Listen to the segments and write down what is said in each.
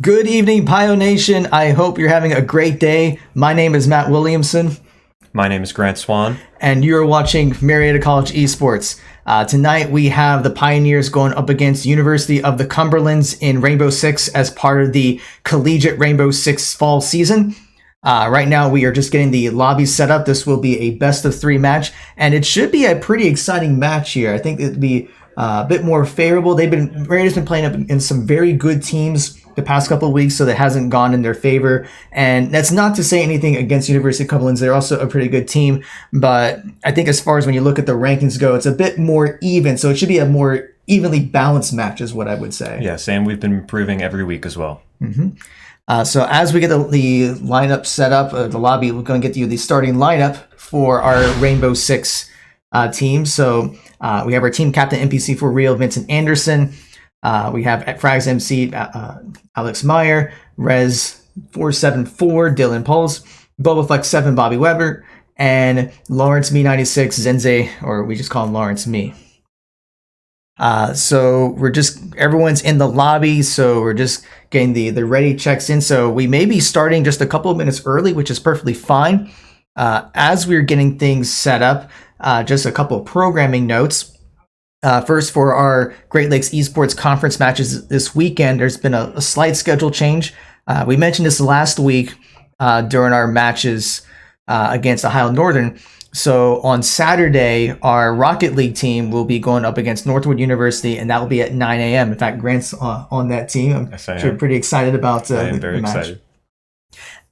Good evening, Pio Nation. I hope you're having a great day. My name is Matt Williamson. My name is Grant Swan. And you're watching Marietta College Esports. Tonight we have the Pioneers going up against University of the Cumberlands in Rainbow Six as part of the Collegiate Rainbow Six fall season. Right now we are just getting the lobby set up. This will be a best of 3 match, and it should be a pretty exciting match here. I think it'd be a bit more favorable. Marieta's been playing up in some very good teams the past couple of weeks, so that hasn't gone in their favor. And that's not to say anything against University of Cumberlands. They're also a pretty good team, but I think as far as when you look at the rankings go, it's a bit more even. So it should be a more evenly balanced match is what I would say. Yes, and we've been improving every week as well. So as we get the lineup set up, the lobby, we're going to get you the starting lineup for our Rainbow Six team. So we have our team captain NPC for real, Vincent Anderson. We have at Frags MC, Alex Meyer, Rez 474, Dylan Pulse, Bobaflex 7, Bobby Weber, and Lawrence Me 96, Zenze, or we just call him Lawrence Me. So everyone's in the lobby, so we're just getting the ready checks in. So we may be starting just a couple of minutes early, which is perfectly fine. As we're getting things set up, just a couple of programming notes. First, for our Great Lakes Esports Conference matches this weekend, there's been a slight schedule change. We mentioned this last week during our matches against Ohio Northern. So on Saturday, our Rocket League team will be going up against Northwood University, and that will be at 9 a.m. In fact, Grant's on that team. I'm sure pretty excited about the match. I am very excited.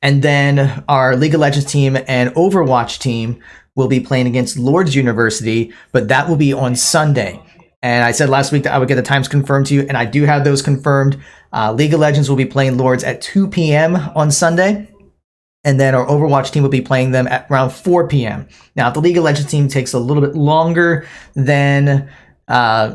And then our League of Legends team and Overwatch team will be playing against Lords University, but that will be on Sunday. And I said last week that I would get the times confirmed to you, and I do have those confirmed. League of Legends will be playing Lords at 2 p.m. on Sunday, and then our Overwatch team will be playing them at around 4 p.m. Now, if the League of Legends team takes a little bit longer than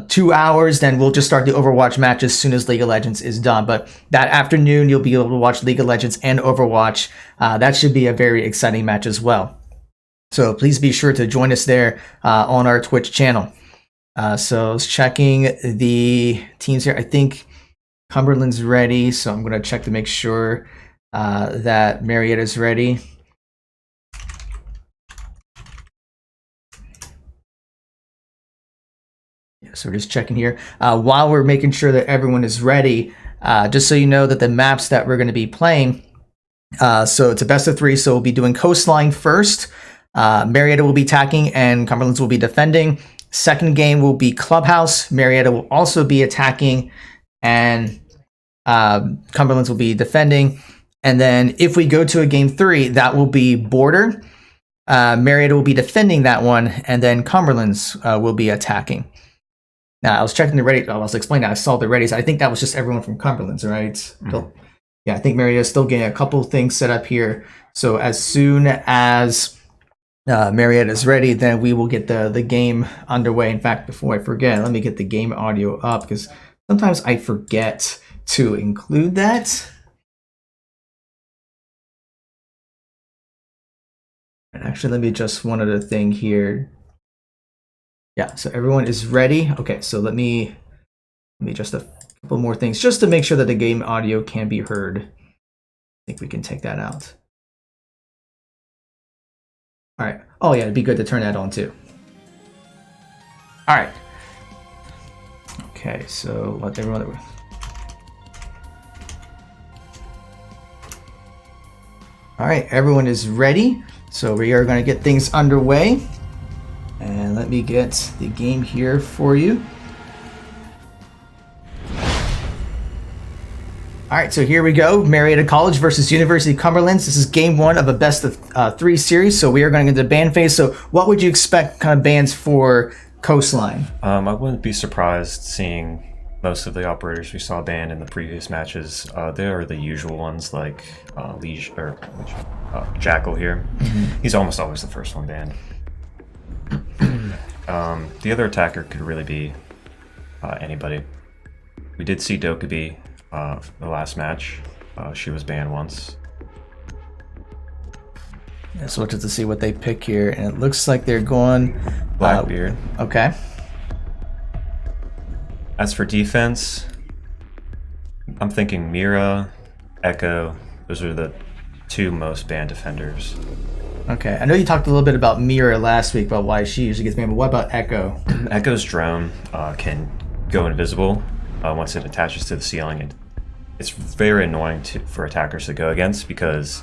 2 hours, then we'll just start the Overwatch match as soon as League of Legends is done. But that afternoon, you'll be able to watch League of Legends and Overwatch. That should be a very exciting match as well. So please be sure to join us there on our Twitch channel. So I was checking the teams here. I think Cumberland's ready, so I'm going to check to make sure that Marietta's ready. Yeah, so we're just checking here. While we're making sure that everyone is ready, just so you know that the maps that we're going to be playing, so it's a best of 3, so we'll be doing Coastline first. Marietta will be attacking and Cumberlands will be defending. Second game will be Clubhouse. Marietta will also be attacking and Cumberlands will be defending. And then if we go to a game 3, that will be Border. Marietta will be defending that one, and then Cumberlands will be attacking. Now, I was checking the ready. I was explaining that I saw the readies. I think that was just everyone from Cumberlands, right? Mm-hmm. Yeah, I think Marietta's still getting a couple things set up here. So as soon as Marietta is ready, then we will get the game underway. In fact, before I forget, let me get the game audio up because sometimes I forget to include that. And actually, let me adjust one other thing here. Yeah, so everyone is ready. Okay, so let me adjust a couple more things just to make sure that the game audio can be heard. I think we can take that out. All right. Oh, yeah, it'd be good to turn that on, too. All right. Okay, so let everyone... All right, everyone is ready. So we are going to get things underway. And let me get the game here for you. All right, so here we go. Marietta College versus University of Cumberlands. This is game 1 of a best of 3 series. So we are going to get the ban phase. So what would you expect kind of bans for Coastline? I wouldn't be surprised seeing most of the operators we saw banned in the previous matches. They are the usual ones like Jackal here. Mm-hmm. He's almost always the first one banned. The other attacker could really be anybody. We did see Dokkaebi the last match. She was banned once. Yeah, so just to see what they pick here, and it looks like they're going Blackbeard. Okay. As for defense, I'm thinking Mira, Echo. Those are the two most banned defenders. Okay, I know you talked a little bit about Mira last week about why she usually gets banned, but what about Echo? Echo's drone can go invisible once it attaches to the ceiling, and it's very annoying for attackers to go against because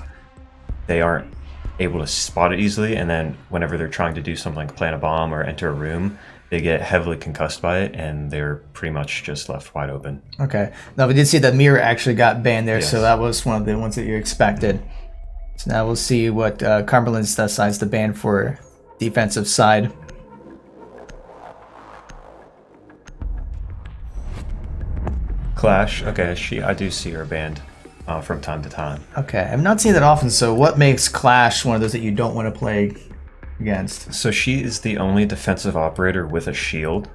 they aren't able to spot it easily, and then whenever they're trying to do something like plant a bomb or enter a room, they get heavily concussed by it, and they're pretty much just left wide open. Okay. Now, we did see that Mira actually got banned there, Yes. so that was one of the ones that you expected. So now we'll see what Cumberlands decides to ban for defensive side. Clash, okay, I do see her banned from time to time. Okay, I've not seen that often, so what makes Clash one of those that you don't want to play against? So she is the only defensive operator with a shield,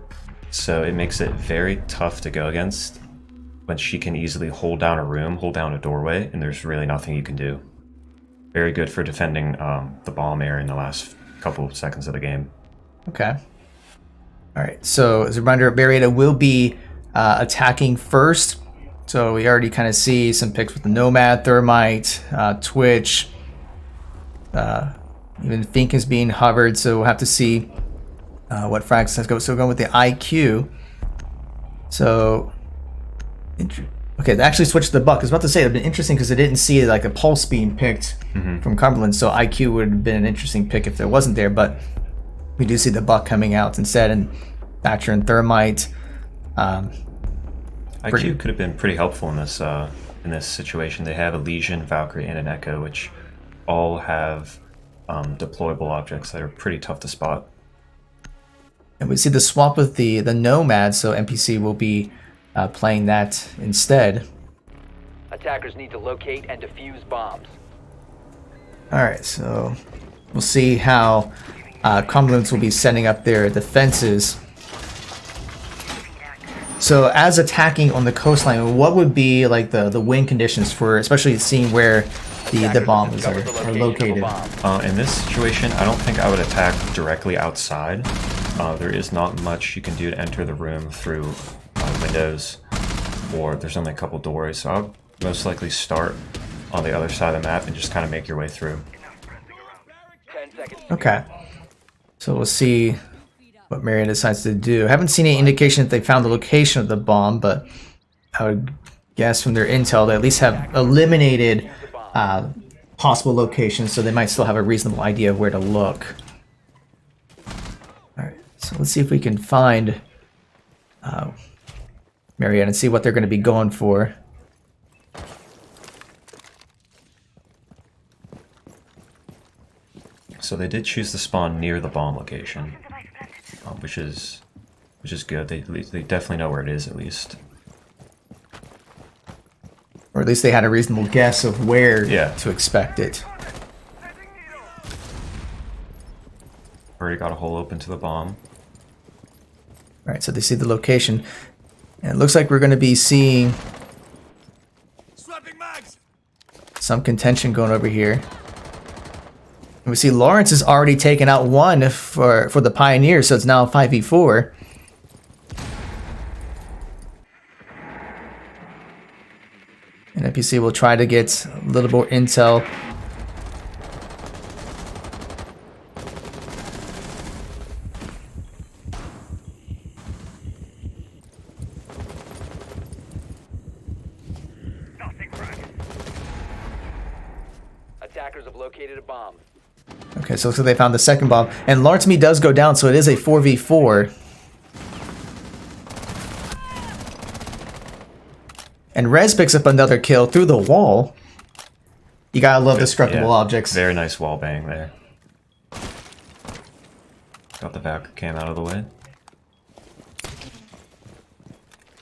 so it makes it very tough to go against when she can easily hold down a room, hold down a doorway, and there's really nothing you can do. Very good for defending the bomb area in the last couple of seconds of the game. Okay. All right, so as a reminder, Marietta will be attacking first. So we already kind of see some picks with the Nomad, Thermite, Twitch. Even Fink is being hovered, so we'll have to see what frags let's go. So we're going with the IQ. So, okay, they actually switched to the Buck. I was about to say it'd been interesting because I didn't see like a pulse being picked from Cumberland. So IQ would have been an interesting pick if there wasn't there, but we do see the Buck coming out instead, and Thatcher and Thermite. IQ could have been pretty helpful in this situation. They have a Legion, Valkyrie, and an Echo, which all have deployable objects that are pretty tough to spot. And we see the swap with the Nomad, so NPC will be playing that instead. Attackers need to locate and defuse bombs. Alright, so we'll see how Cumberlands will be setting up their defenses. So as attacking on the coastline, what would be like the wind conditions for, especially seeing where the bombs are located? In this situation, I don't think I would attack directly outside. There is not much you can do to enter the room through windows, or there's only a couple doors, so I'll most likely start on the other side of the map and just kind of make your way through. 10 seconds. Okay, so we'll see what Marietta decides to do. I haven't seen any indication that they found the location of the bomb, but I would guess from their intel they at least have eliminated possible locations, so they might still have a reasonable idea of where to look. Alright, so let's see if we can find Marietta and see what they're going to be going for. So they did choose to spawn near the bomb location, which is good. They definitely know where it is, at least. Or at least they had a reasonable guess of where Yeah. to expect it. Already got a hole open to the bomb. Alright, so they see the location. And it looks like we're going to be seeing some contention going over here. And we see Lawrence has already taken out one for the Pioneers, so it's now 5v4. And NPC will try to get a little more intel. Attackers have located a bomb. Okay, so it looks like they found the second bomb. And Lawrence Me does go down, so it is a 4v4. And Rez picks up another kill through the wall. You gotta love destructible objects. Very nice wall bang there. Got the Valkyrie cam out of the way.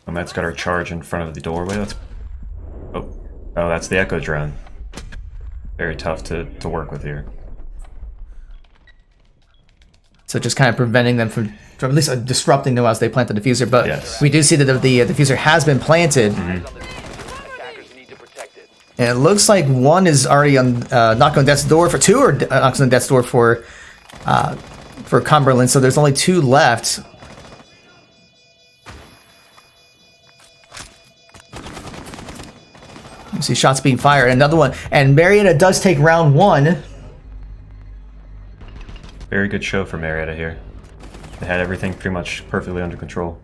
Nomad's got our charge in front of the doorway. Oh, that's the Echo drone. Very tough to work with here. So just kind of preventing them from at least disrupting them as they plant the diffuser. But Yes. we do see that the diffuser has been planted. Attackers need to protect it. And it looks like one is already on knock on death's door for two, or knocks on death's door for Cumberland. So there's only two left. You see shots being fired. Another one. And Marietta does take round 1. Very good show for Marietta here. They had everything pretty much perfectly under control.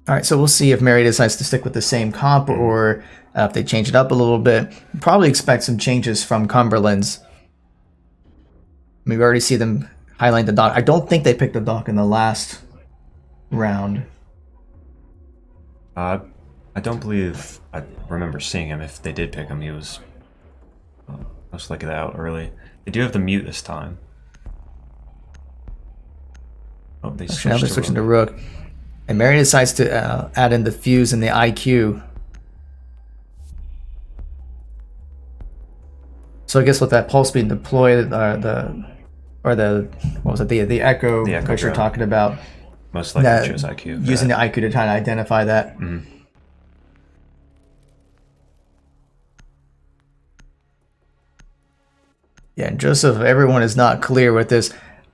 All right, so we'll see if Marietta decides to stick with the same comp or if they change it up a little bit. Probably expect some changes from Cumberlands. I mean, we already see them highlight the dock. I don't think they picked the dock in the last round. I don't believe I remember seeing him. If they did pick him, he was most likely out early. They do have the mute this time. Oh, they switched Now they're switching to Rook. And Marietta decides to add in the fuse and the IQ. So I guess with that pulse being deployed, the echo that you're talking about, most likely chose IQ. Using the IQ to try to identify that. Mm-hmm. Yeah, and Joseph, everyone is not clear with this.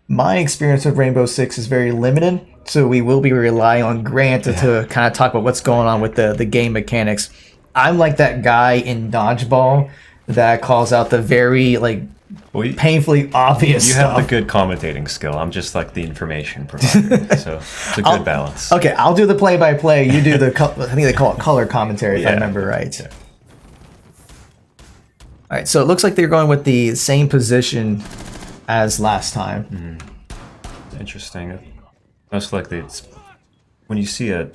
My experience with Rainbow Six is very limited, so we will be relying on Grant to kind of talk about what's going on with the game mechanics. I'm like that guy in Dodgeball that calls out the very painfully obvious You stuff. have the good commentating skill. I'm just like the information provider, so it's a good balance. Okay, I'll do the play-by-play. You do the I think they call it color commentary if I remember right. Yeah. All right, so it looks like they're going with the same position as last time. Interesting. Most likely, it's when you see a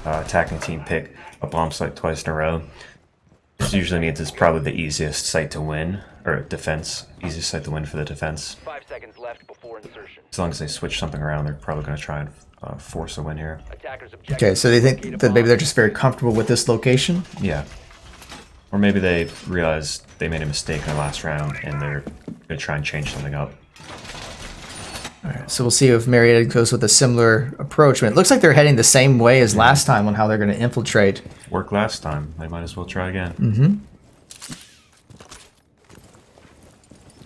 attacking team pick a bomb site twice in a row. This usually means it's probably the easiest site to win, or defense. Easiest site to win for the defense. 5 seconds left before insertion. As long as they switch something around, they're probably going to try and force a win here. Attackers Okay, so they think that maybe they're just very comfortable with this location. Yeah. Or maybe they realize they made a mistake in the last round and they're going to try and change something up. All right, so we'll see if Marietta goes with a similar approach. I mean, it looks like they're heading the same way as last time on how they're going to infiltrate. Worked last time. They might as well try again. Mm-hmm.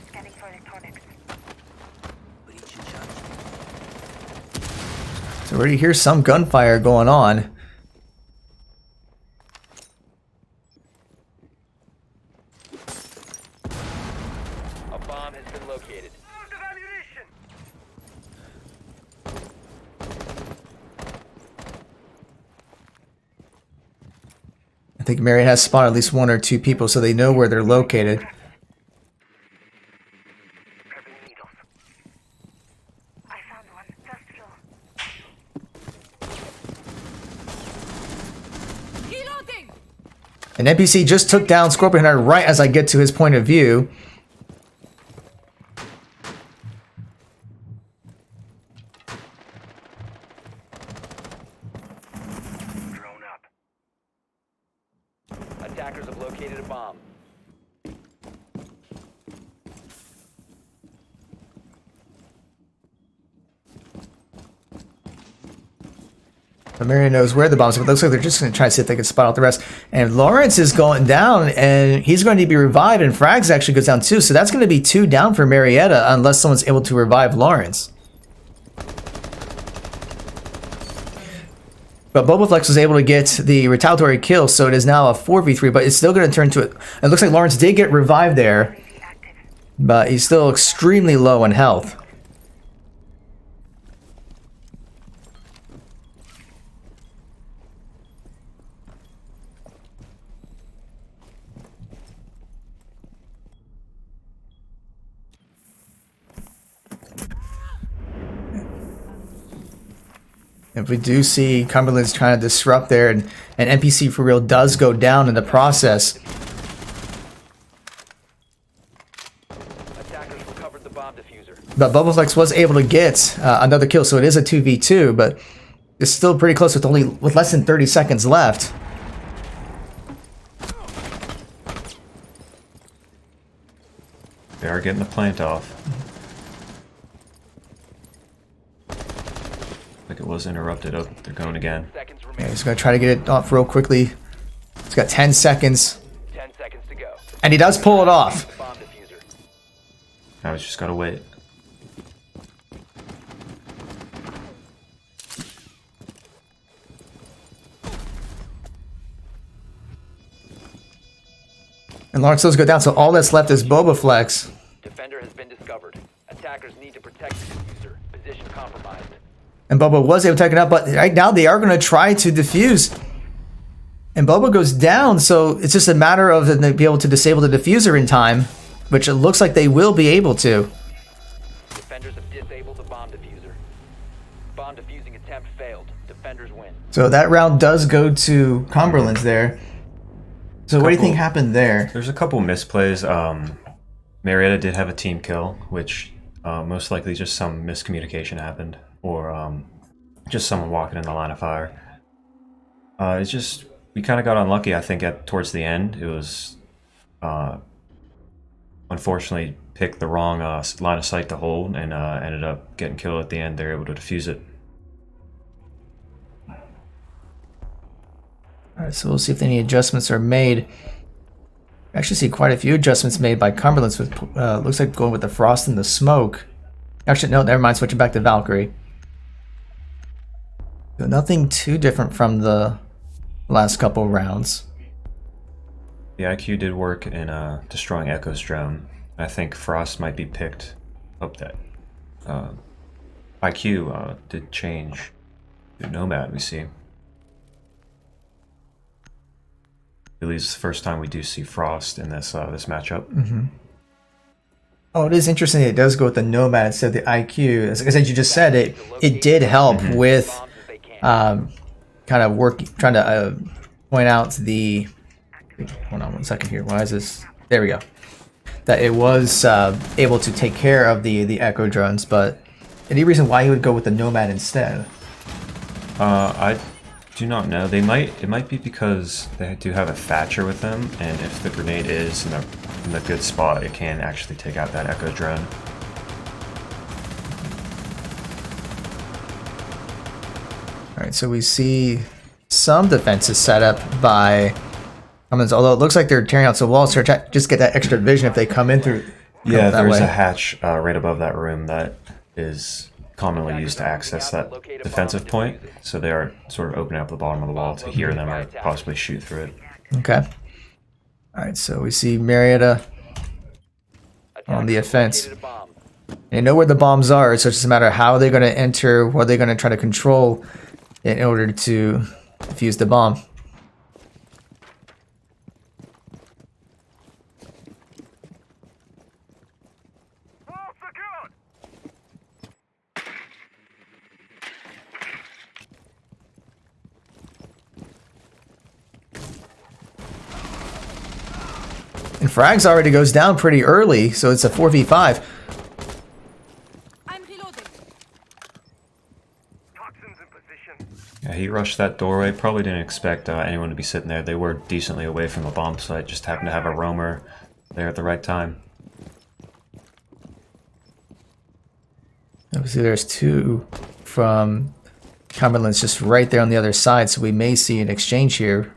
Scanning for electronics. So we already hear some gunfire going on. A bomb has been located. I think Marietta has spotted at least 1 or 2 people, so they know where they're located. Grabbing needles. I found one. First floor. Reloading. An NPC just took down Scorpion Hunter right as I get to his point of view. Drone up. Attackers have located a bomb. But Marietta knows where the bombs are, but it looks like they're just going to try to see if they can spot out the rest. And Lawrence is going down, and he's going to be revived, and Frags actually goes down too. So that's going to be 2 down for Marietta unless someone's able to revive Lawrence. But Boboflex was able to get the retaliatory kill, so it is now a 4v3, but it's still going to turn to it. It looks like Lawrence did get revived there, but he's still extremely low in health. If we do see Cumberland's trying to disrupt there, and an NPC for real does go down in the process. Attackers recovered the bomb diffuser. But Bubbleflex was able to get another kill, so it is a 2v2, but it's still pretty close with less than 30 seconds left. They are getting the plant off. Like it was interrupted. Oh, they're going again. Seconds Yeah, remaining. he's going to try to get it off real quickly. He's got 10 seconds, 10 seconds to go. and he does pull it off. Bomb diffuser. Now he's just got to wait. And Lawrence goes down, so all that's left is Boba Flex. Defender has been discovered. Attackers need to protect the diffuser. Position compromised. And Boba was able to take it up, but right now they are going to try to defuse. And Boba goes down, so it's just a matter of them being able to disable the diffuser in time, which it looks like they will be able to. Defenders have disabled the bomb diffuser. Bomb defusing attempt failed. Defenders win. So that round does go to Cumberlands there. So what do you think happened there? There's a couple misplays. Marietta did have a team kill, which most likely just some miscommunication happened, or just someone walking in the line of fire. It's just we kind of got unlucky. I think towards the end, it was unfortunately picked the wrong line of sight to hold, and ended up getting killed at the end. They're able to defuse it. All right, so we'll see if any adjustments are made. I actually see quite a few adjustments made by Cumberlands with looks like going with the frost and the smoke. Actually, no, never mind. Switching back to Valkyrie. So nothing too different from the last couple rounds. The IQ did work in destroying Echo's drone. I think Frost might be picked up that. IQ did change to Nomad, we see. I believe it's the first time we do see Frost in this this matchup. Oh, it is interesting. It does go with the Nomad instead of the IQ. As you just said, it did help with kind of trying to point out the. Hold on one second here. Why is this? There we go. That it was able to take care of the Echo drones, but any reason why he would go with the Nomad instead? I do not know. It might be because they do have a Thatcher with them, and if the grenade is in the good spot, it can actually take out that Echo drone. All right, so we see some defenses set up by Cummins, although it looks like they're tearing out some walls to just get that extra vision if they come in through. Yeah, there's a hatch right above that room that is commonly used to access that defensive point, so they are sort of opening up the bottom of the wall to hear them or possibly shoot through it. Okay. All right, so we see Marietta on the offense. They know where the bombs are, so it's just a matter of how they're going to enter, what they're going to try to control in order to defuse the bomb. And Frags already goes down pretty early, so it's a 4v5. I'm reloading. Toxins in position. Yeah, he rushed that doorway. Probably didn't expect anyone to be sitting there. They were decently away from the bomb site. Just happened to have a roamer there at the right time. Obviously, there's two from Cumberlands just right there on the other side, so we may see an exchange here.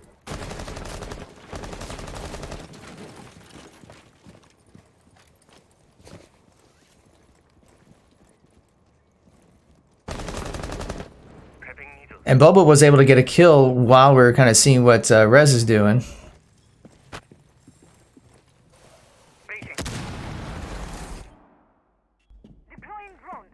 And Bubba was able to get a kill while we are kind of seeing what Rez is doing. Waiting. Deploying drone.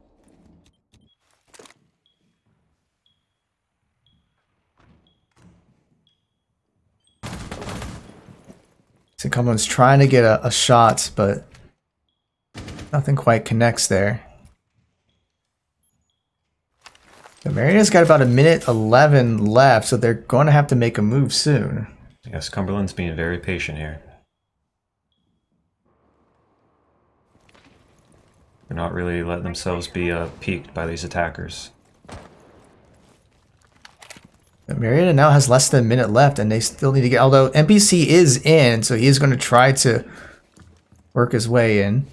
So Cumberland's trying to get a shot, but nothing quite connects there. So Marietta's got about 1:11 left, so they're going to have to make a move soon. Yes, Cumberland's being very patient here. They're not really letting themselves be peaked by these attackers. But Marietta now has less than a minute left, and they still need to get... Although NPC is in, so he is going to try to work his way in.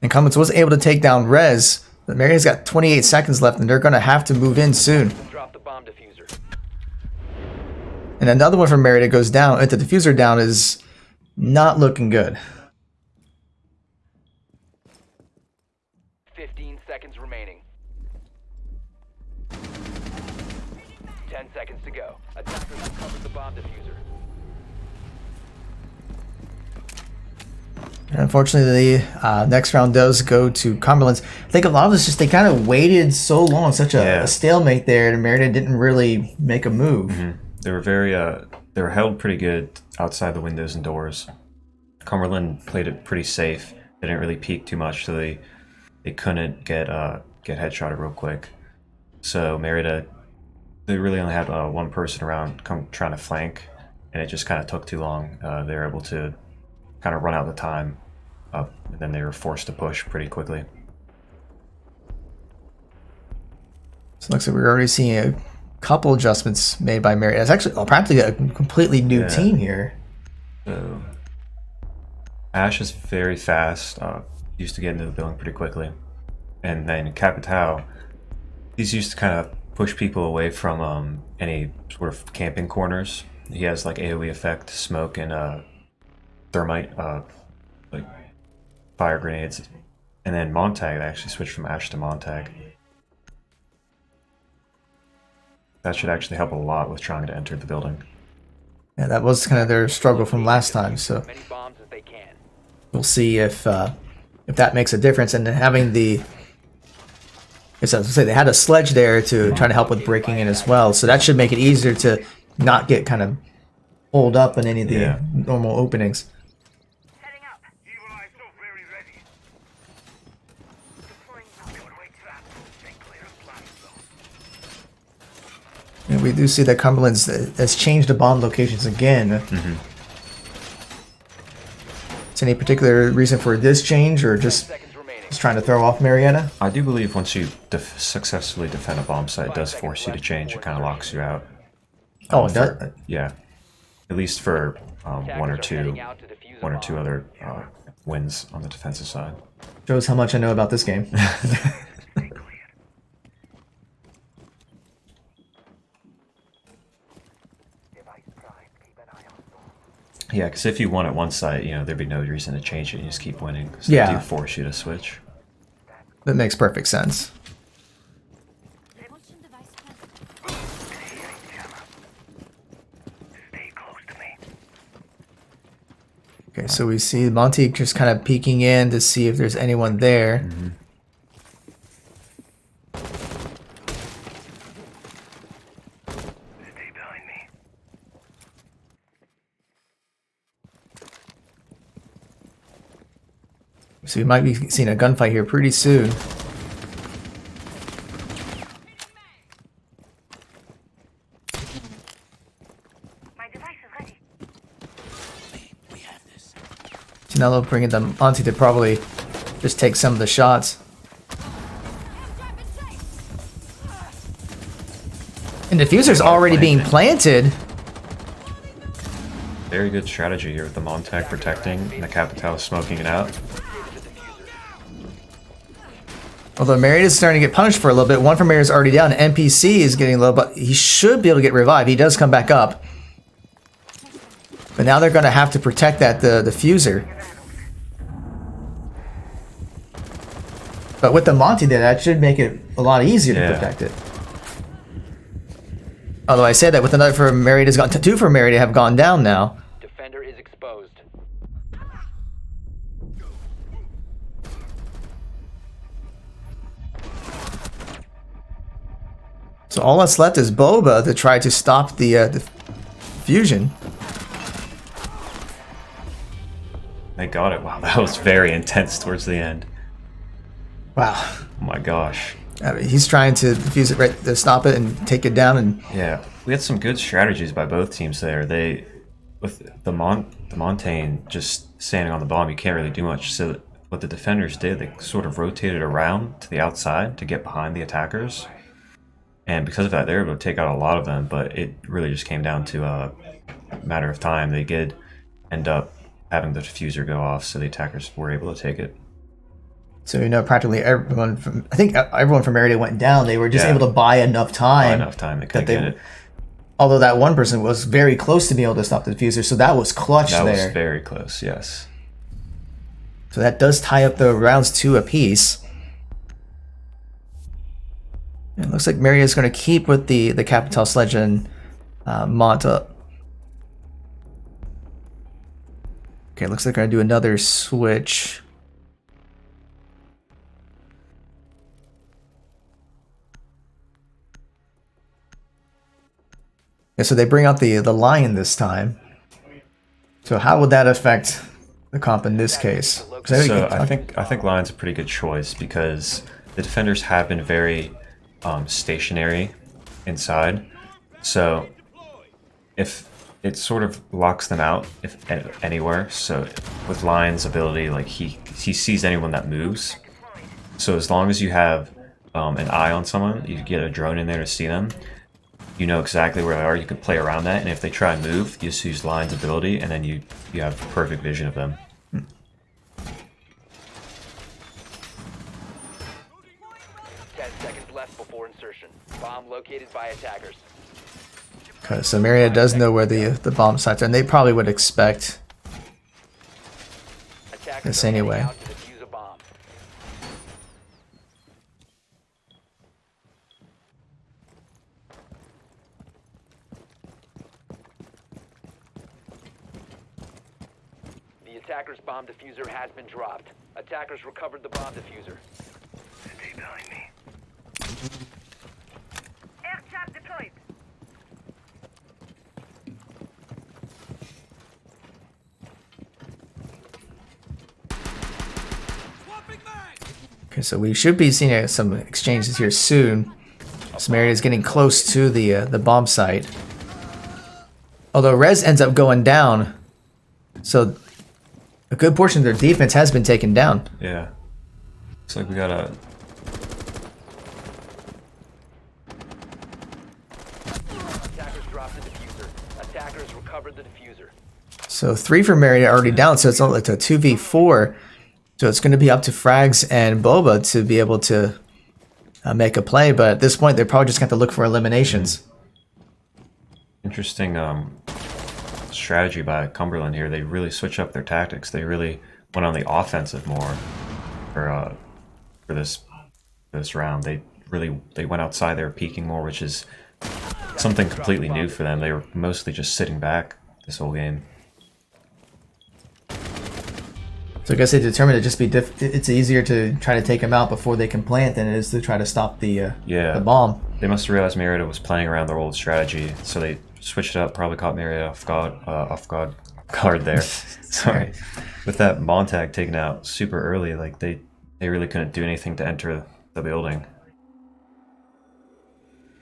And Cummins was able to take down Rez, but Marietta's got 28 seconds left, and they're going to have to move in soon. Drop the bomb diffuser. And another one from Marietta goes down. The diffuser down is not looking good. 15 seconds remaining. 10 seconds to go. Attackers have covered the bomb diffuser. And unfortunately, the next round does go to Cumberlands. I think a lot of this just they kind of waited so long, such a stalemate there, and Marietta didn't really make a move. They were very they were held pretty good outside the windows and doors. Cumberland played it pretty safe. They didn't really peek too much, so they couldn't get headshotted real quick. So Marietta, they really only had one person around trying to flank, and it just kind of took too long. They were able to kind of run out the time, and then they were forced to push pretty quickly. So it looks like we're already seeing a couple adjustments made by Marietta. It's actually practically a completely new team here. So Ash is very fast, used to get into the building pretty quickly. And then Capital, he's used to kind of push people away from any sort of camping corners. He has like AoE effect, smoke, and thermite, like fire grenades. And then Montag, I actually switched from Ash to Montag. That should actually help a lot with trying to enter the building. Yeah, that was kind of their struggle from last time, so Many bombs as they can. we'll see if that makes a difference. And having the, as I was say, they had a sledge there to try to help with breaking in as well, so that should make it easier to not get kind of pulled up in any of the normal openings. Heading up. Evil Eye so very ready. Deploying runway trap. Stay clear of blast zone. And we do see that Cumberland's has changed the bomb locations again. Is any particular reason for this change, or just trying to throw off Marietta? I do believe once you successfully defend a bomb site, it does force you to change. It kind of locks you out. Oh, it does? Yeah, at least for one or two other wins on the defensive side. Shows how much I know about this game. Yeah, because if you won at one site, there'd be no reason to change it. You just keep winning. So Yeah. they do force you to switch. That makes perfect sense. Stay close to me. Okay, so we see Monty just kind of peeking in to see if there's anyone there. Stay behind me. So we might be seeing a gunfight here pretty soon. My device is ready. So now they'll bring in the Monty to probably just take some of the shots. And diffuser's already being planted. Very good strategy here with the Montag protecting and the Capital smoking it out. Although Marietta's starting to get punished for a little bit. One from Marietta's already down. NPC is getting low, but he should be able to get revived. He does come back up. But now they're going to have to protect that the diffuser. But with the Monty there, that should make it a lot easier to protect it. Although I said that with another from Marietta's gone, two from Marietta have gone down now. Defender is exposed. So all that's left is Boba to try to stop the fusion. They got it. Wow, that was very intense towards the end. Wow. Oh my gosh. I mean, he's trying to defuse it, right, to stop it and take it down. And Yeah, we had some good strategies by both teams there. With the Montaigne just standing on the bomb, you can't really do much. So what the defenders did, they sort of rotated around to the outside to get behind the attackers. And because of that, they were able to take out a lot of them, but it really just came down to a matter of time. They did end up having the diffuser go off, so the attackers were able to take it. so practically everyone from, I think everyone from Marietta went down. They were just able to buy enough time. They couldn't get it. Although that one person was very close to being able to stop the diffuser, so that was clutch That there. was very close, yes. So that does tie up the rounds 2 apiece. It looks like Marietta's going to keep with the Capital Sledge and Monta. Okay, looks like they're going to do another switch. Yeah, so they bring out the lion this time. So how would that affect the comp in this case? 'Cause So I think Lion's a pretty good choice because the defenders have been very stationary inside. So if it sort of locks them out if anywhere. So with Lion's ability, like he sees anyone that moves. So as long as you have an eye on someone, you get a drone in there to see them. You know exactly where they are. You can play around that, and if they try and move, you just use Lion's ability, and then you have perfect vision of them. 10 seconds left before insertion. Bomb located by attackers. Okay, so Marietta does know where the bomb sites are, and they probably would expect Attackers this are heading anyway. out to defuse a bomb. The attacker's bomb diffuser has been dropped. Attackers recovered the bomb diffuser. Stay behind me. Air trap deployed. Okay, so we should be seeing some exchanges here soon. So Marietta's getting close to the bomb site. Although Rez ends up going down, so a good portion of their defense has been taken down. Yeah. Looks like we got a... Attackers dropped the diffuser. Attackers recovered the diffuser. So 3 for Marietta already down, so it's only like a 2v4. So it's going to be up to Frags and Boba to be able to make a play, but at this point they're probably just going to look for eliminations. Interesting strategy by Cumberland here. They really switch up their tactics. They really went on the offensive more for this round. They went outside. They were peeking more, which is something completely new for them. They were mostly just sitting back this whole game. So I guess they determined to just be it's easier to try to take them out before they can plant than it is to try to stop the bomb. They must have realized Marietta was playing around their old strategy, so they switched it up. Probably caught Marietta off guard there. Sorry, with that Montag taken out super early, like they really couldn't do anything to enter the building.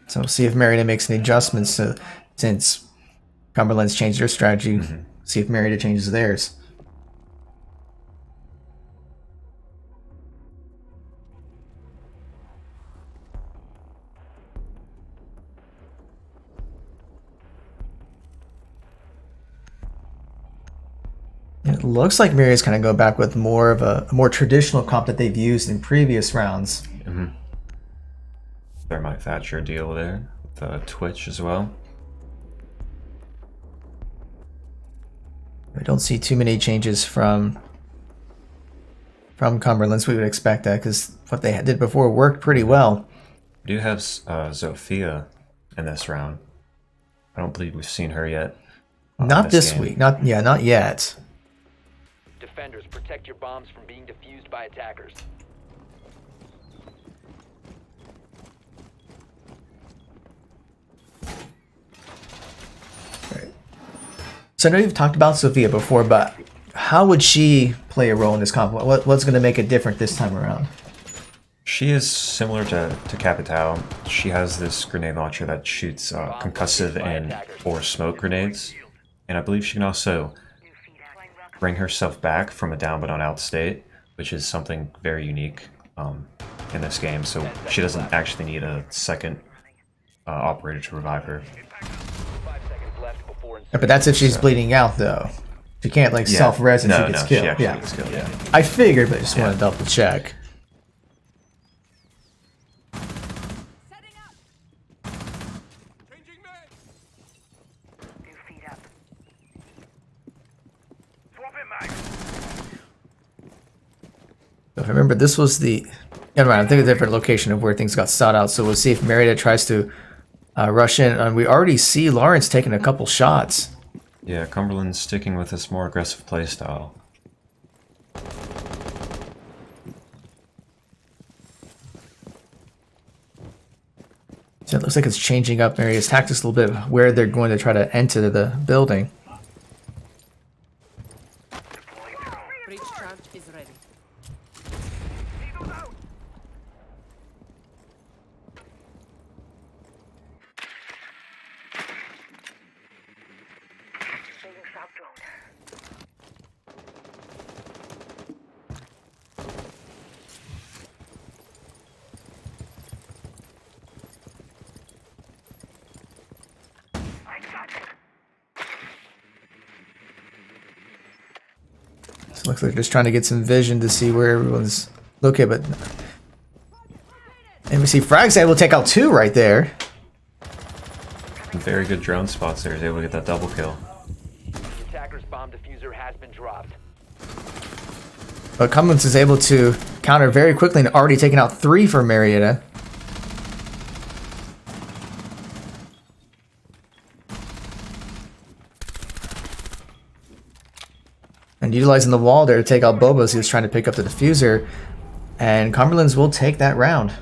So we'll see if Marietta makes any adjustments since Cumberland's changed their strategy. See if Marietta changes theirs. It looks like Marietta's kind of go back with more of a more traditional comp that they've used in previous rounds. Thermite Thatcher deal there with Twitch as well. We don't see too many changes from Cumberlands. We would expect that because what they did before worked pretty well. We do have Zofia in this round. I don't believe we've seen her yet. Not this week. Not yet. Defenders, protect your bombs from being defused by attackers. So I know you've talked about Sophia before, but how would she play a role in this comp? What's going to make it different this time around? She is similar to Capital. She has this grenade launcher that shoots concussive and or smoke grenades. And I believe she can also bring herself back from a down but not out state, which is something very unique in this game. So she doesn't actually need a second operator to revive her. 5 seconds left before Yeah, but that's if she's bleeding out, though. She can't like self-res and she gets killed. She actually gets killed, yeah. I figured, but I just want to double check. So if I remember, this was the... Never mind, I think a different location of where things got sought out. So we'll see if Marietta tries to rush in. And we already see Lawrence taking a couple shots. Yeah, Cumberland's sticking with this more aggressive play style. So it looks like it's changing up Marietta's tactics a little bit, where they're going to try to enter the building. Breach charge is ready. Saving shock drone. I got it. So it looks like they're just trying to get some vision to see where everyone's located. But and we see Frag's able to take out 2 right there. Very good drone spots there. He's able to get that double kill. The attacker's bomb diffuser has been dropped. But Cumberlands is able to counter very quickly and already taken out 3 for Marietta. And utilizing the wall there to take out Boba as he was trying to pick up the diffuser. And Cumberlands will take that round.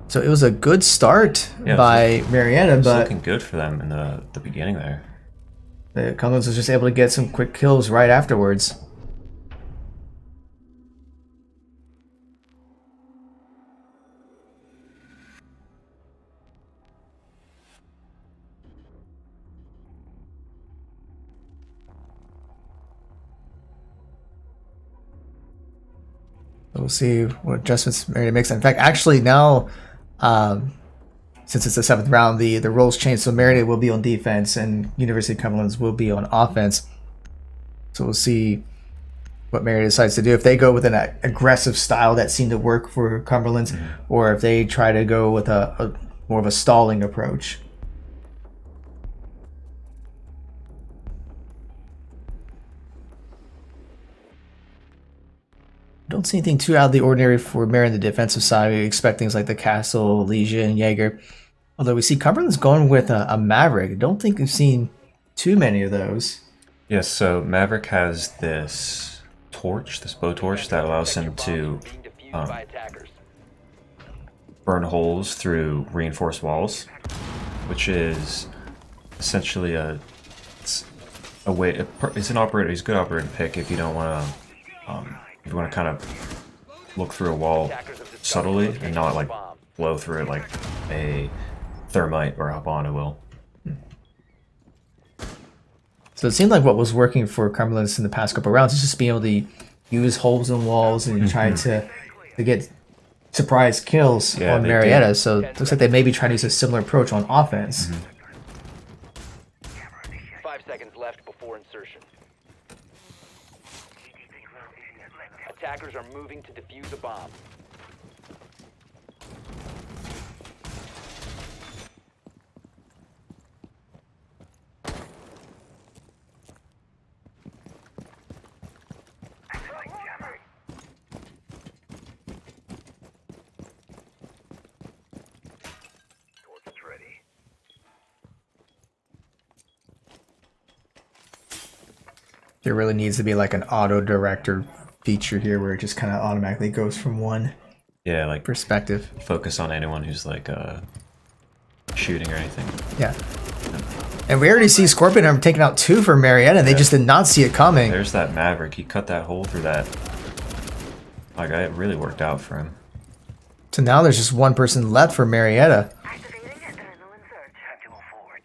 So it was a good start Yeah, by Marietta, It's but looking good for them in the beginning there. Cumberlands was just able to get some quick kills right afterwards. We'll see what adjustments Marietta makes. In fact, actually now, since it's the 7th round, the roles change. So Marietta will be on defense and University of Cumberlands will be on offense. So we'll see what Marietta decides to do. If they go with an aggressive style that seemed to work for Cumberlands, or if they try to go with a more of a stalling approach. Don't see anything too out of the ordinary for Marietta on the defensive side. We expect things like the Castle, Legion, Jaeger. Although we see Cumberland's going with a Maverick. I don't think we've seen too many of those. Yes, so Maverick has this torch, this bow torch that allows him to Being diffused by attackers. burn holes through reinforced walls, which is essentially it's a way. It's an operator. He's a good operator to pick if you don't want to. If you want to kind of look through a wall subtly and not like blow through it like a thermite or a Habana will. So it seemed like what was working for Cumberlands in the past couple of rounds is just being able to use holes in walls and try to get surprise kills Yeah, on they Marietta. did. So it looks like they may be trying to use a similar approach on offense. 5 seconds left before insertion. Attackers are moving to defuse a bomb. There really needs to be like an auto director feature here where it just kind of automatically goes from one Yeah, like perspective. focus on anyone who's like shooting or anything. Yeah. And we already see Scorpion Arm taking out 2 for Marietta, and they just did not see it coming. There's that Maverick. He cut that hole through that. Like, it really worked out for him. So now there's just one person left for Marietta. Activating adrenaline surge. Time to move forward.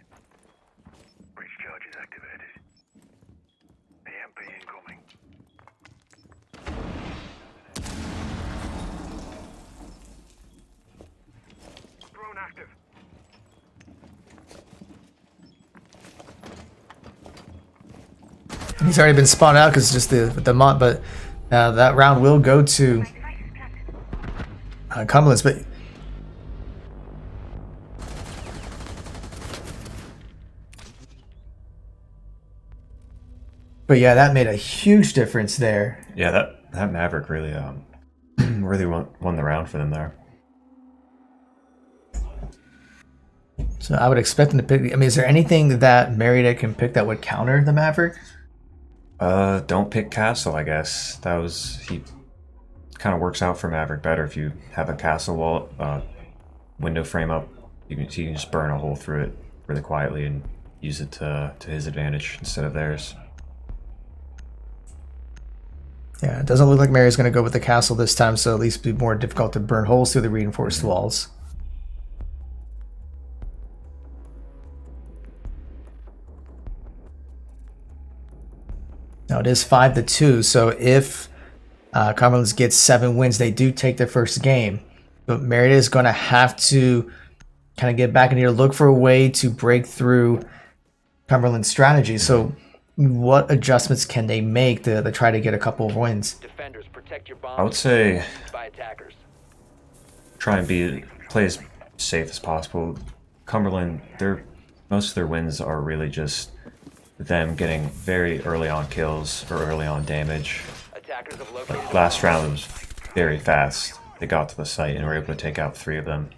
Breach charge is activated. AMP incoming. Drone active. He's already been spawned out because it's just the mod, but that round will go to Cumberlands. But But yeah, that made a huge difference there. Yeah, that Maverick really really won the round for them there. So I would expect them to pick. I mean, is there anything that Marietta can pick that would counter the Maverick? Don't pick Castle, I guess. He kind of works out for Maverick better if you have a Castle wall window frame up. You can just burn a hole through it really quietly and use it to his advantage instead of theirs. Yeah, it doesn't look like Mary's going to go with the castle this time, so at least it'll be more difficult to burn holes through the reinforced walls. Now it is 5-2, so if Cumberlands gets 7 wins, they do take their first game. But Marietta is going to have to kind of get back in here, look for a way to break through Cumberland's strategy. So what adjustments can they make to try to get a couple of wins? Defenders, protect your bombs I would say by attackers. try and play as safe as possible. Cumberland, most of their wins are really just them getting very early on kills or early on damage. Attackers have located Like last round was very fast. They got to the site and were able to take out 3 of them.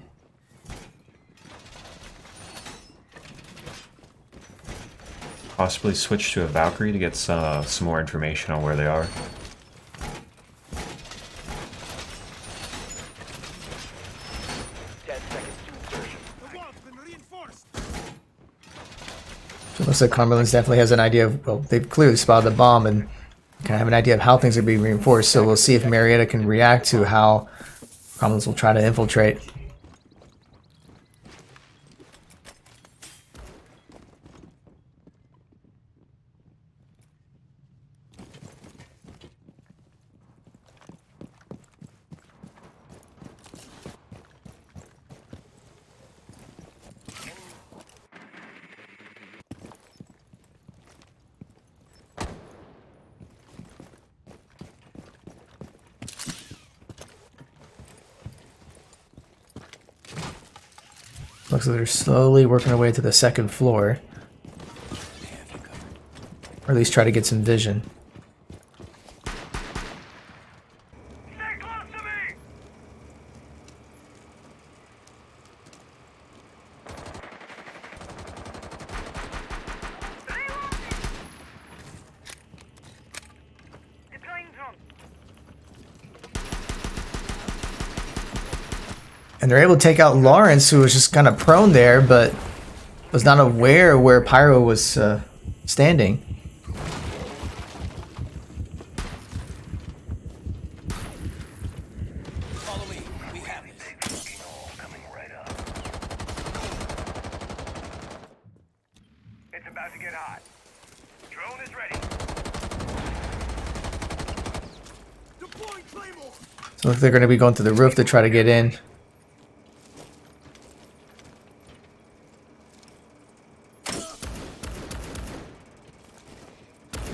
Possibly switch to a Valkyrie to get some more information on where they are. So it looks like Cumberland's definitely has an idea of, well, they've clearly spotted the bomb and kind of have an idea of how things are being reinforced. So we'll see if Marietta can react to how Cumberland's will try to infiltrate. Looks like they're slowly working their way to the 2nd floor. Or at least try to get some vision. Stay close to me! Deploying drone. And they're able to take out Lawrence, who was just kind of prone there, but was not aware where Pyro was standing. Follow me. We have this. Fucking all coming right up. It's about to get hot. Drone is ready. Deploying Claymore. So they're going to be going to the roof to try to get in.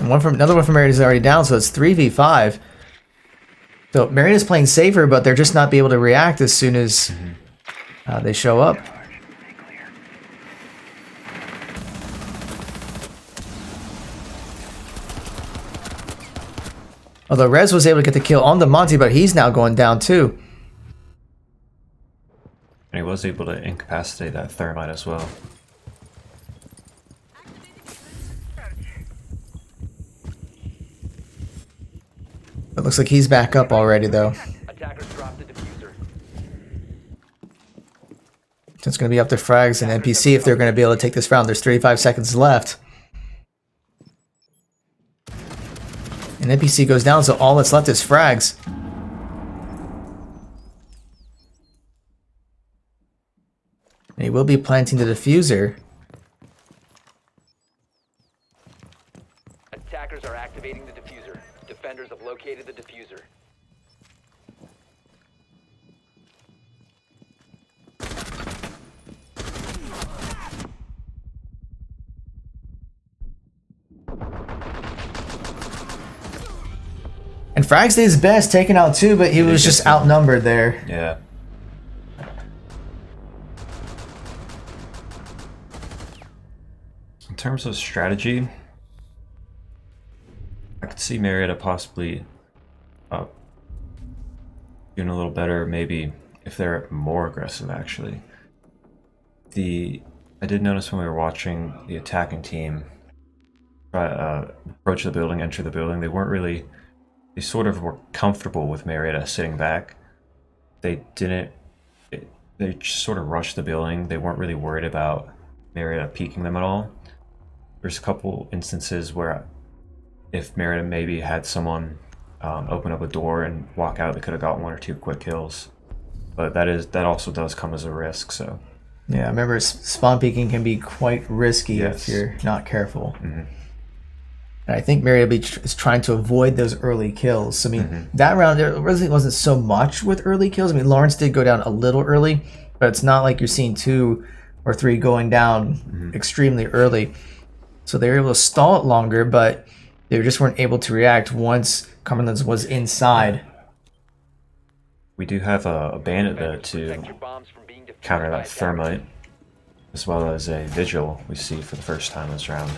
And another one from Marietta is already down, so it's 3v5. So Marietta's playing safer, but they're just not be able to react as soon as they show up. Although Rez was able to get the kill on the Monty, but he's now going down too. And he was able to incapacitate that thermite as well. It looks like he's back up already, though. Attackers dropped the diffuser. So it's going to be up to Frags and NPC if they're going to be able to take this round. There's 35 seconds left. And NPC goes down, so all that's left is Frags. And he will be planting the diffuser. Attackers are activating the diffuser. Defenders have located the diffuser. And Frags did his best, taking out 2, but he was just outnumbered there. Yeah. In terms of strategy, could see Marietta possibly doing a little better, maybe if they're more aggressive. Actually, I did notice when we were watching the attacking team approach the building, enter the building, they sort of were comfortable with Marietta sitting back. They just sort of rushed the building. They weren't really worried about Marietta peeking them at all. There's a couple instances where if Marietta maybe had someone open up a door and walk out, they could have got 1 or 2 quick kills. But that also does come as a risk. So Yeah, I remember spawn peeking can be quite risky Yes. if you're not careful. Mm-hmm. And I think Marietta is trying to avoid those early kills. I mean, that round there really wasn't so much with early kills. I mean, Lawrence did go down a little early, but it's not like you're seeing 2 or 3 going down extremely early. So they were able to stall it longer, but they just weren't able to react once Cumberlands was inside. we do have a bandit though to Protect your bombs from being defused counter by that attackers. thermite, as well as a vigil we see for the first time this round.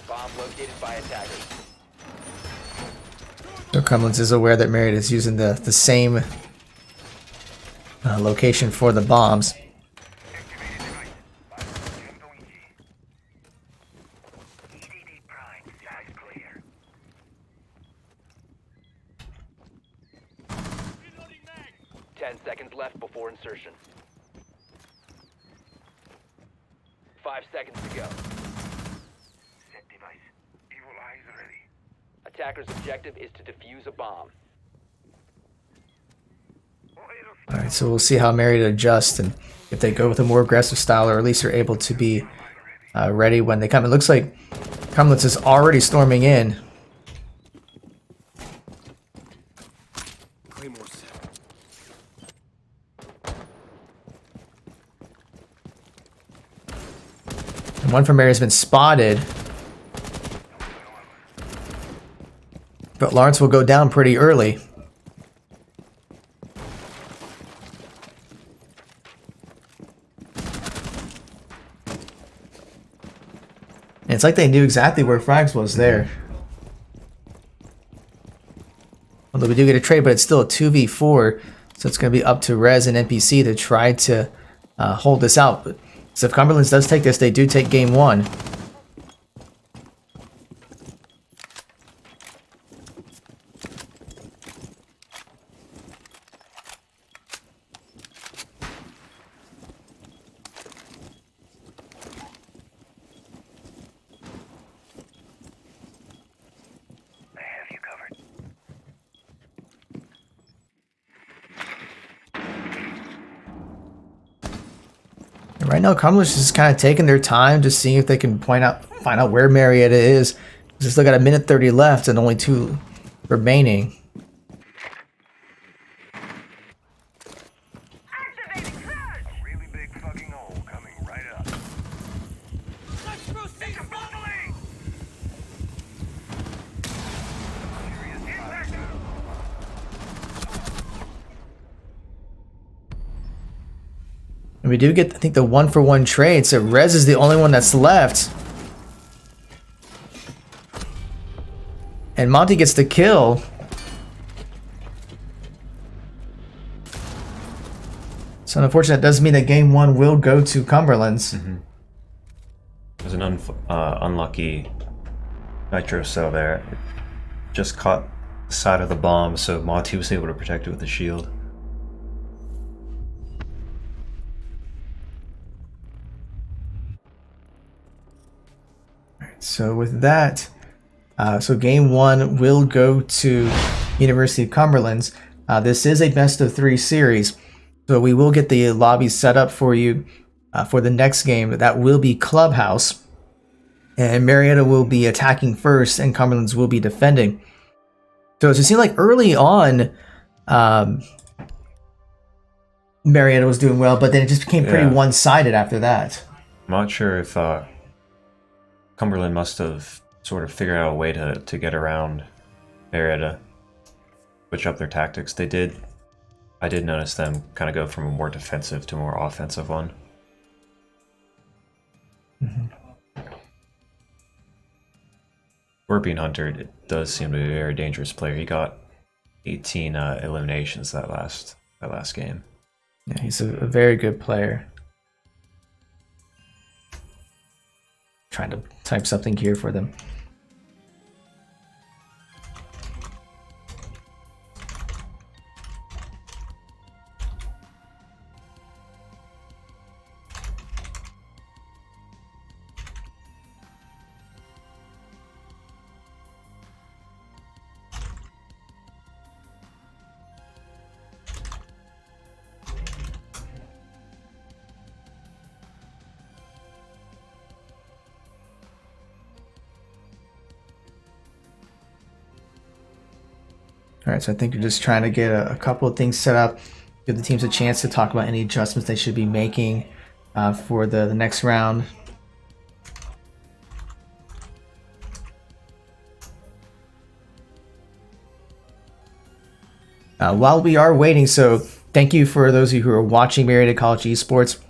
Bomb located by attackers. So Cumberlands is aware that Marietta is using the same location for the bombs. EDD prime, side clear. Reloading mag. 10 seconds left before insertion. 5 seconds to go. Set device. Evil eyes ready. Attacker's objective is to defuse a bomb. All right, so we'll see how Marietta adjusts and if they go with a more aggressive style, or at least are able to be ready when they come. It looks like Cumberlands is already storming in. Claymore set. And one from Marietta has been spotted. But Lawrence will go down pretty early. And it's like they knew exactly where Frags was there. Although we do get a trade, but it's still a 2v4. So it's going to be up to Rez and NPC to try to hold this out. But, so if Cumberlands does take this, they do take game 1. I have you covered. And right now, Cumberland's just kind of taking their time, just seeing if they can find out where Marietta is. Just look at a minute 30 left and only 2 remaining. Activating surge! A really big fucking hole coming right up. Let's proceed. Bubbling! Serious impact! And we do get, I think, the 1-for-1 trade. So Rez is the only one that's left. And Monty gets the kill. So unfortunately, that does mean that game 1 will go to Cumberlands. It was an unlucky nitro cell there. It just caught the side of the bomb, so Monty was able to protect it with the shield. So with that, so game 1 will go to University of Cumberlands. This is a best of 3 series, so we will get the lobby set up for you for the next game. That will be Clubhouse, and Marietta will be attacking first, and Cumberlands will be defending. So it seemed like early on, Marietta was doing well, but then it just became pretty Yeah. one-sided after that. I'm not sure if Cumberland must have sort of figured out a way to get around Marietta, switch up their tactics. I did notice them kind of go from a more defensive to a more offensive one. Scorpion Hunter it does seem to be a very dangerous player. He got 18 eliminations that last game. Yeah, he's a very good player. Trying to type something here for them. All right, so I think you're just trying to get a couple of things set up, give the teams a chance to talk about any adjustments they should be making for the next round. While we are waiting, so thank you for those of you who are watching Marietta College Esports.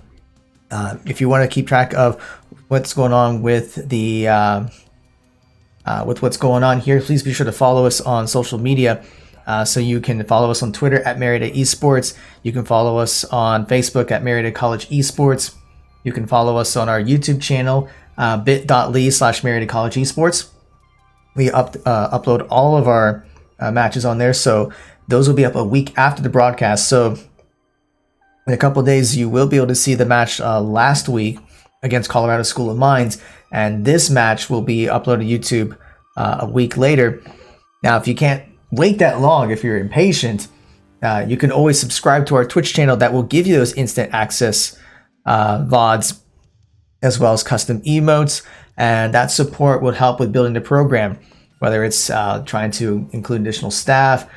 If you want to keep track of what's going on with the with what's going on here, please be sure to follow us on social media. So you can follow us on Twitter at Marietta Esports. You can follow us on Facebook at Marietta College Esports. You can follow us on our YouTube channel, bit.ly/Marietta College Esports. We upload all of our matches on there, so those will be up a week after the broadcast. So in a couple of days, you will be able to see the match last week against Colorado School of Mines, and this match will be uploaded to YouTube a week later. Now, if you can't wait that long, if you're impatient, you can always subscribe to our Twitch channel that will give you those instant access VODs, as well as custom emotes, and that support would help with building the program, whether it's trying to include additional staff,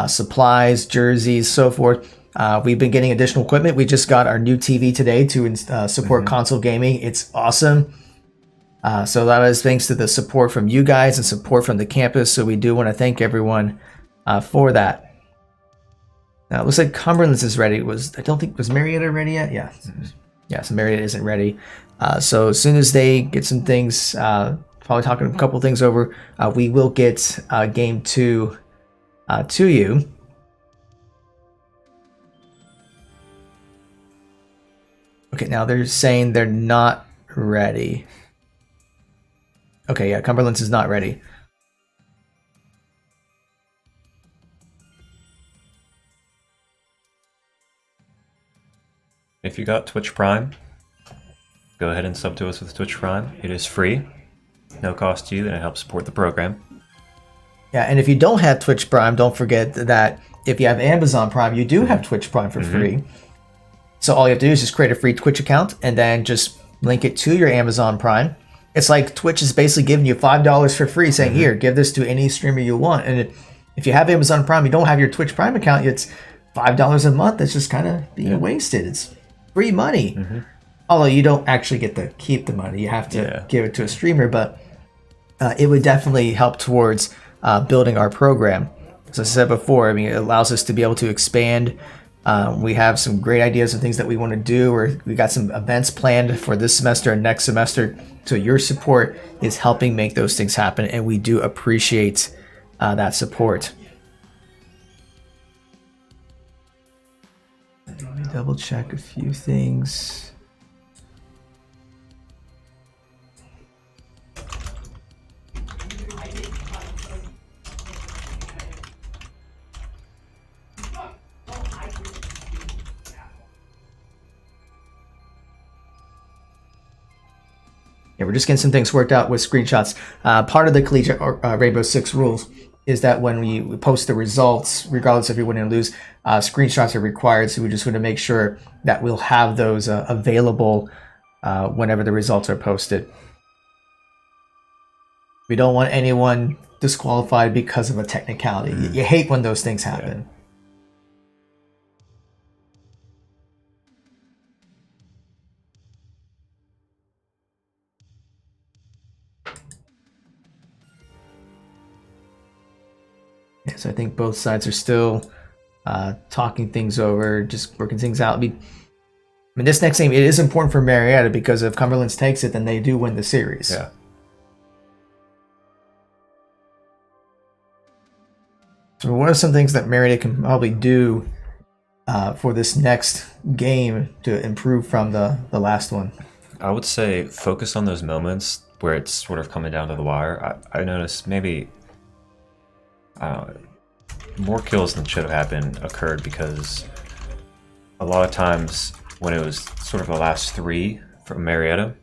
supplies, jerseys, so forth. We've been getting additional equipment. We just got our new TV today to support console gaming. It's awesome. So that is thanks to the support from you guys and support from the campus. So we do want to thank everyone for that. Now it looks like Cumberlands is ready. Was Marietta ready yet? Yeah. Yeah, so Marietta isn't ready. So as soon as they get some things, probably talking a couple things over, we will get game 2 to you. Okay, now they're saying they're not ready. Okay, yeah, Cumberlands is not ready. If you got Twitch Prime, go ahead and sub to us with Twitch Prime. It is free, no cost to you, and it helps support the program. Yeah, and if you don't have Twitch Prime, don't forget that if you have Amazon Prime, you do have Twitch Prime for free. So all you have to do is just create a free Twitch account and then just link it to your Amazon Prime. It's like Twitch is basically giving you $5 for free, saying, here, give this to any streamer you want. And if you have Amazon Prime, you don't have your Twitch Prime account, it's $5 a month. That's just kind of being wasted. It's free money. Although you don't actually get to keep the money. You have to give it to a streamer, but it would definitely help towards building our program. As I said before, I mean, it allows us to be able to expand. We have some great ideas of things that we want to do, or we got some events planned for this semester and next semester. So your support is helping make those things happen, and we do appreciate that support. Let me double check a few things. Yeah, we're just getting some things worked out with screenshots. Part of the Collegiate Rainbow Six rules is that when we post the results, regardless if you win or lose, screenshots are required. So we just want to make sure that we'll have those available whenever the results are posted. We don't want anyone disqualified because of a technicality. You hate when those things happen. Yeah, so I think both sides are still talking things over, just working things out. mean, this next game, it is important for Marietta because if Cumberlands takes it, then they do win the series. Yeah. So what are some things that Marietta can probably do for this next game to improve from the last one? I would say focus on those moments where it's sort of coming down to the wire. I noticed maybe more kills than should have happened occurred because a lot of times when it was sort of the last 3 from Marietta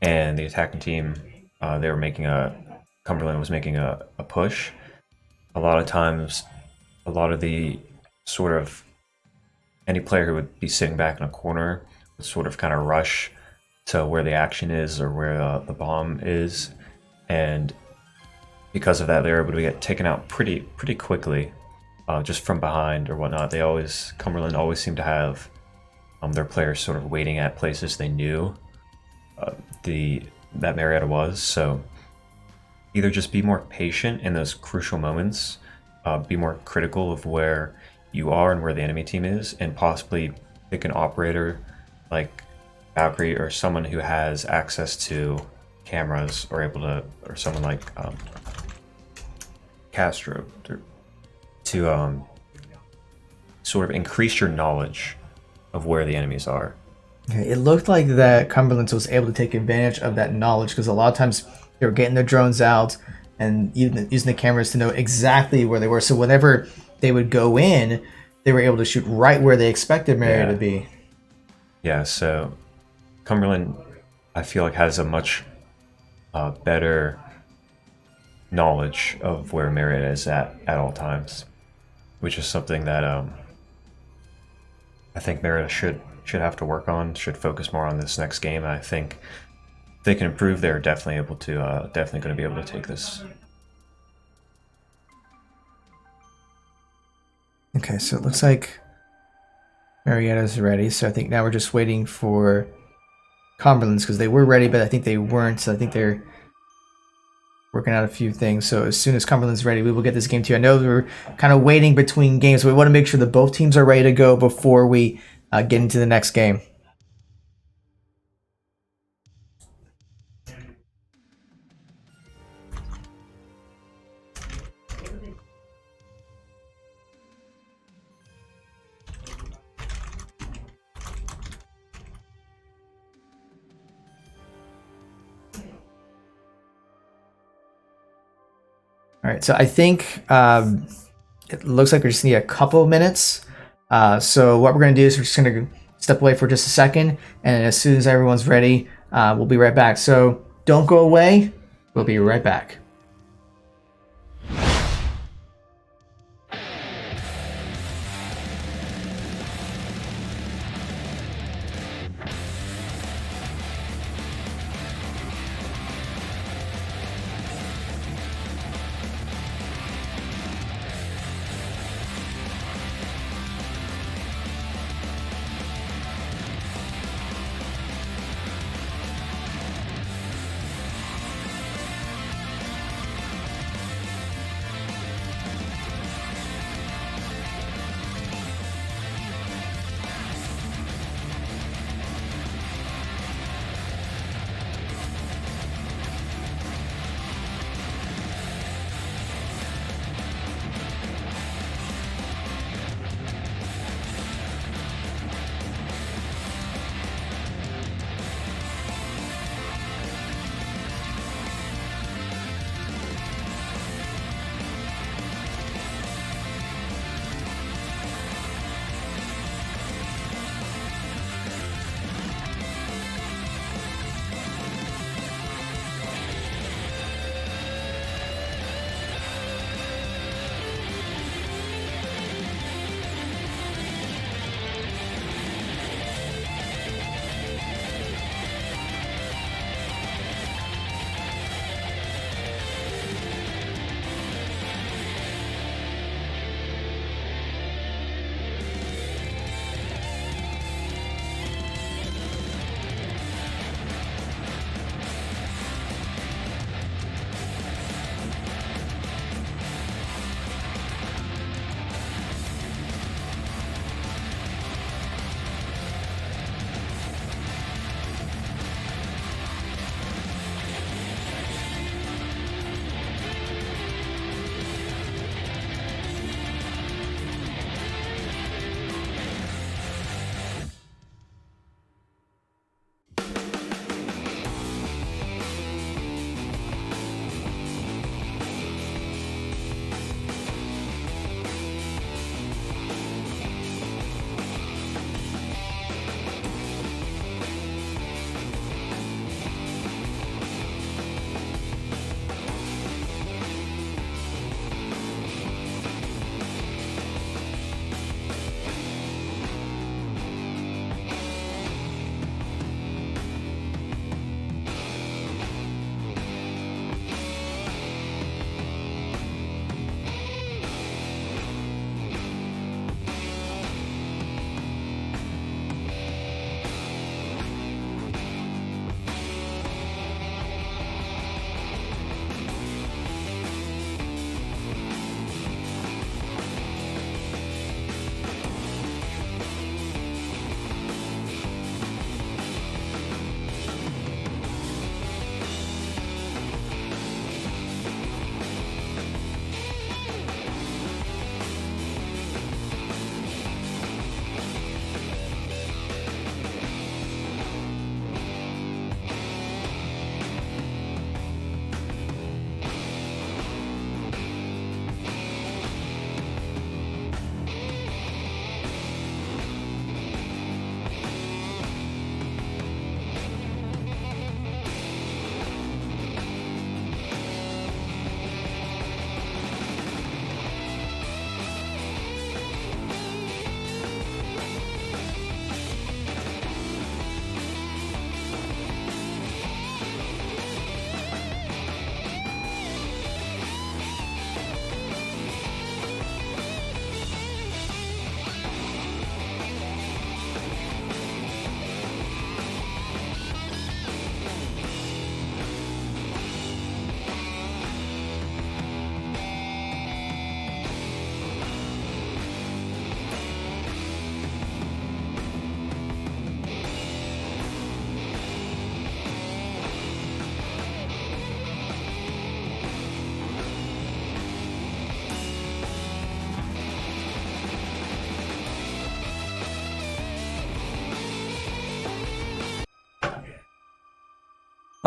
and the attacking team, they were making Cumberland was making a push. A lot of times, a lot of the sort of any player who would be sitting back in a corner would sort of kind of rush to where the action is or where the bomb is, and because of that, they're able to get taken out pretty quickly, just from behind or whatnot. Cumberland always seemed to have their players sort of waiting at places they knew that Marietta was. So either just be more patient in those crucial moments, be more critical of where you are and where the enemy team is, and possibly pick an operator like Valkyrie or someone who has access to cameras or someone like Castro to sort of increase your knowledge of where the enemies are. It looked like that Cumberlands was able to take advantage of that knowledge because a lot of times they were getting their drones out and even using the cameras to know exactly where they were. So whenever they would go in, they were able to shoot right where they expected Marietta to be. Yeah, so Cumberland, I feel like, has a much better knowledge of where Marietta is at all times, which is something that I think Marietta should have to work on, should focus more on this next game. I think if they can improve, they're definitely going to be able to take this. Okay, so it looks like Marietta's ready. So I think now we're just waiting for Cumberlands because they were ready, but I think they weren't. So I think they're working out a few things. So as soon as Cumberland's ready, we will get this game to you. I know we're kind of waiting between games. So we want to make sure that both teams are ready to go before we get into the next game. All right, so I think it looks like we just need a couple of minutes. So what we're going to do is we're just going to step away for just a second, and as soon as everyone's ready, we'll be right back. So don't go away. We'll be right back.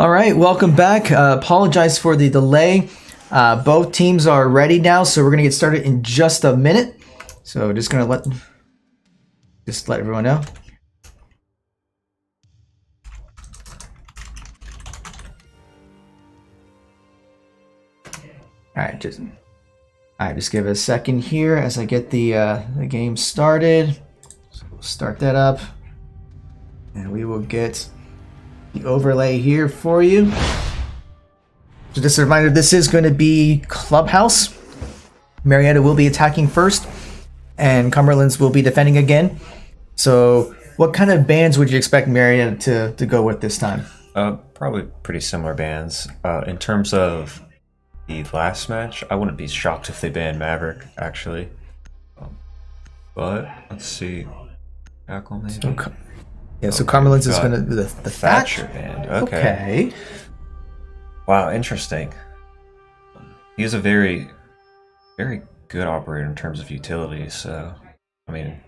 All right, welcome back. Apologize for the delay. Both teams are ready now, so we're gonna get started in just a minute. So just gonna let everyone know. All right, just give it a second here as I get the game started. So we'll start that up, and we will get the overlay here for you. So just a reminder, this is going to be Clubhouse. Marietta will be attacking first, and Cumberlands will be defending again. So what kind of bans would you expect Marietta to go with this time? Probably pretty similar bans. In terms of the last match, I wouldn't be shocked if they banned Maverick, actually. But let's see. Jackal, maybe? So Cumberlands is going to do the Thatcher band. Okay. Wow, interesting. He's a very, very good operator in terms of utility, so, I mean,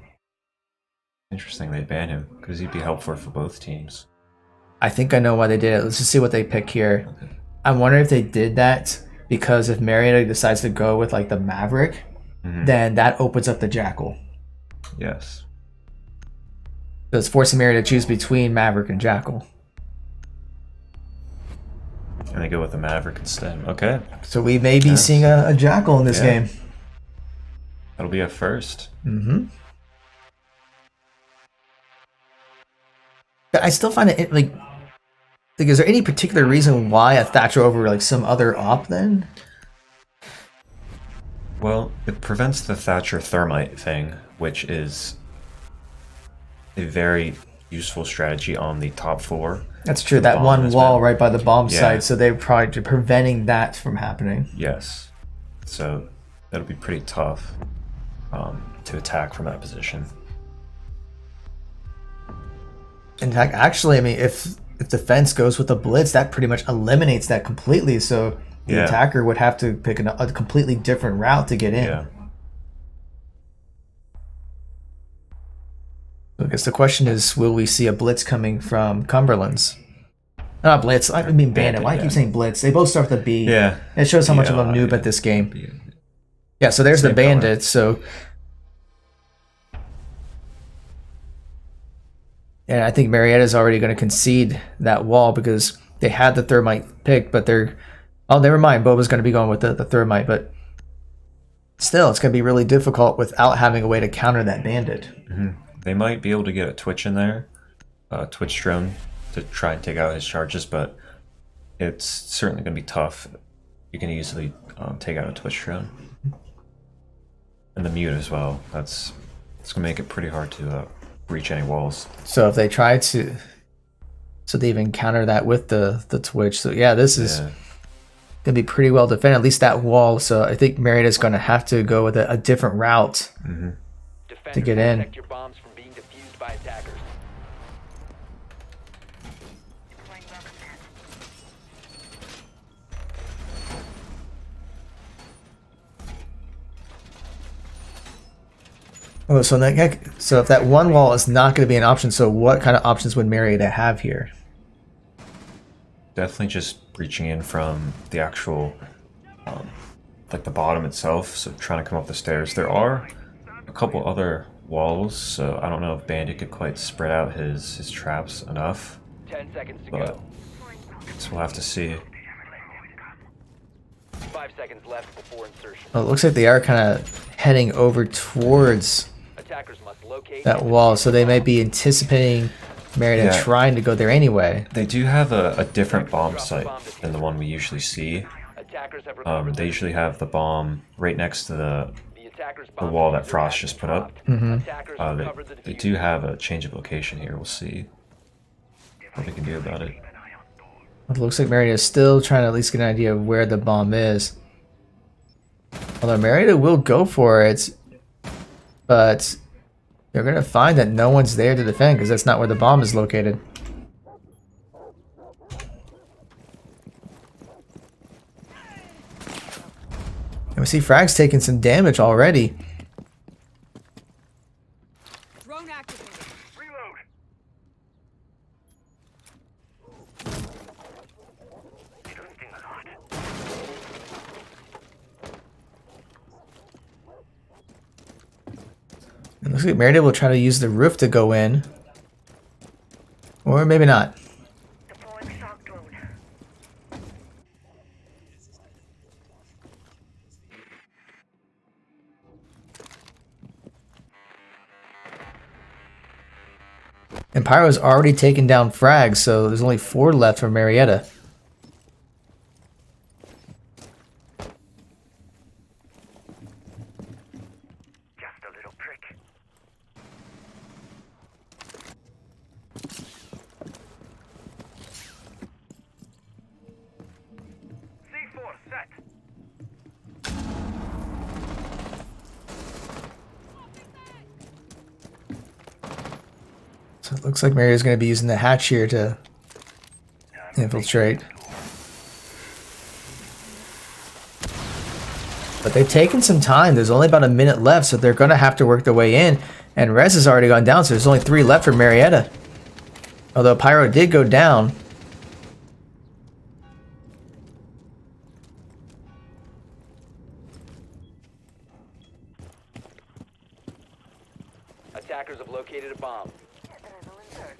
interesting they ban him, because he'd be helpful for both teams. I think I know why they did it. Let's just see what they pick here. Okay. I wonder if they did that because if Marietta decides to go with like the Maverick, then that opens up the Jackal. Yes. So it's forcing Marietta to choose between Maverick and Jackal. And they go with the Maverick instead. Okay. So we may be seeing a Jackal in this game. That'll be a first. I still find it like, is there any particular reason why a Thatcher over like some other op then? Well, it prevents the Thatcher thermite thing, which is a very useful strategy on the top floor. That's true. That one wall right by the bomb site, so they're probably preventing that from happening. Yes. So that'll be pretty tough to attack from that position. In fact, actually, I mean, if defense goes with a blitz, that pretty much eliminates that completely. So the attacker would have to pick a completely different route to get in. Yeah. I guess the question is, will we see a blitz coming from Cumberlands? Not blitz, I mean bandit. Why do I keep saying blitz? They both start with a B. Yeah. It shows how much of a noob at this game. Yeah, so there's the bandit. So, and I think Marietta's already going to concede that wall because they had the thermite pick, but they're... Oh, never mind. Boba's going to be going with the thermite, but still, it's going to be really difficult without having a way to counter that bandit. They might be able to get a Twitch in there, Twitch drone, to try and take out his charges, but it's certainly going to be tough. You can easily take out a Twitch drone. And the mute as well. It's going to make it pretty hard to breach any walls. So if they try to... So they even counter that with the Twitch. So yeah, this is going to be pretty well defended, at least that wall. So I think Marietta's going to have to go with a different route to get in. Protect your bombs from being defused by attackers. Oh, so if that one wall is not going to be an option, so what kind of options would Marietta have here? Definitely just breaching in from the actual, like the bottom itself, so trying to come up the stairs. There are a couple other walls, so I don't know if Bandit could quite spread out his traps enough. 10 seconds to But go. so we'll have to see. 5 seconds left before insertion. Well, it looks like they are kind of heading over towards Attackers must locate that wall, so they might be anticipating Marietta trying to go there anyway. They do have a different bomb site than the one we usually see. Attackers have recovered They usually have the bomb right next to the attackers the wall that Frost just put up. Attackers recovered the They diffuser. do have a change of location here. We'll see what they can do about it. It looks like Marietta is still trying to at least get an idea of where the bomb is. Although Marietta will go for it, but they're going to find that no one's there to defend because that's not where the bomb is located. And we see Frag's taking some damage already. Drone activated. Reload. Looks like Marietta will try to use the roof to go in. Or maybe not. Deploying shock drone. And Pyro's already taken down frags, so there's only 4 left for Marietta. Just a little prick. C4 set. So it looks like Marietta's going to be using the hatch here to infiltrate. But they've taken some time. There's only about a minute left, so they're going to have to work their way in. And Rez has already gone down, so there's only 3 left for Marietta. Although Pyro did go down. Attackers have located a bomb. Adrenaline surge.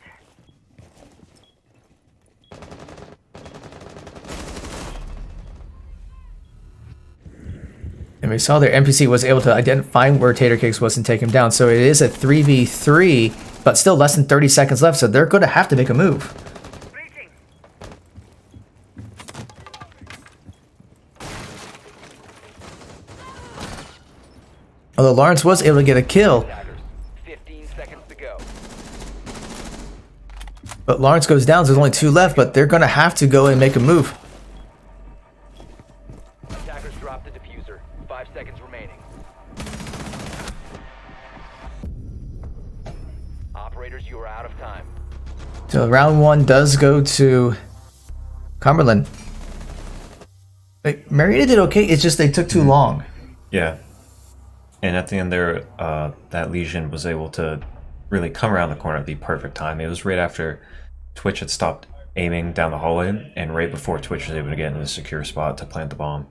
And we saw their NPC was able to identify where Tater Cakes was and take him down. So it is a 3v3, but still less than 30 seconds left, so they're going to have to make a move. Breaching. Although Lawrence was able to get a kill, Attackers. 15 seconds to go. but Lawrence goes down, so there's only 2 left, but they're going to have to go and make a move. Attackers drop the diffuser. 5 seconds remaining. Operators, you are out of time. So round 1 does go to Cumberland. Like, Marietta did okay, it's just they took too long. Yeah. And at the end there, that Legion was able to really come around the corner at the perfect time. It was right after Twitch had stopped aiming down the hallway, and right before Twitch was able to get in a secure spot to plant the bomb.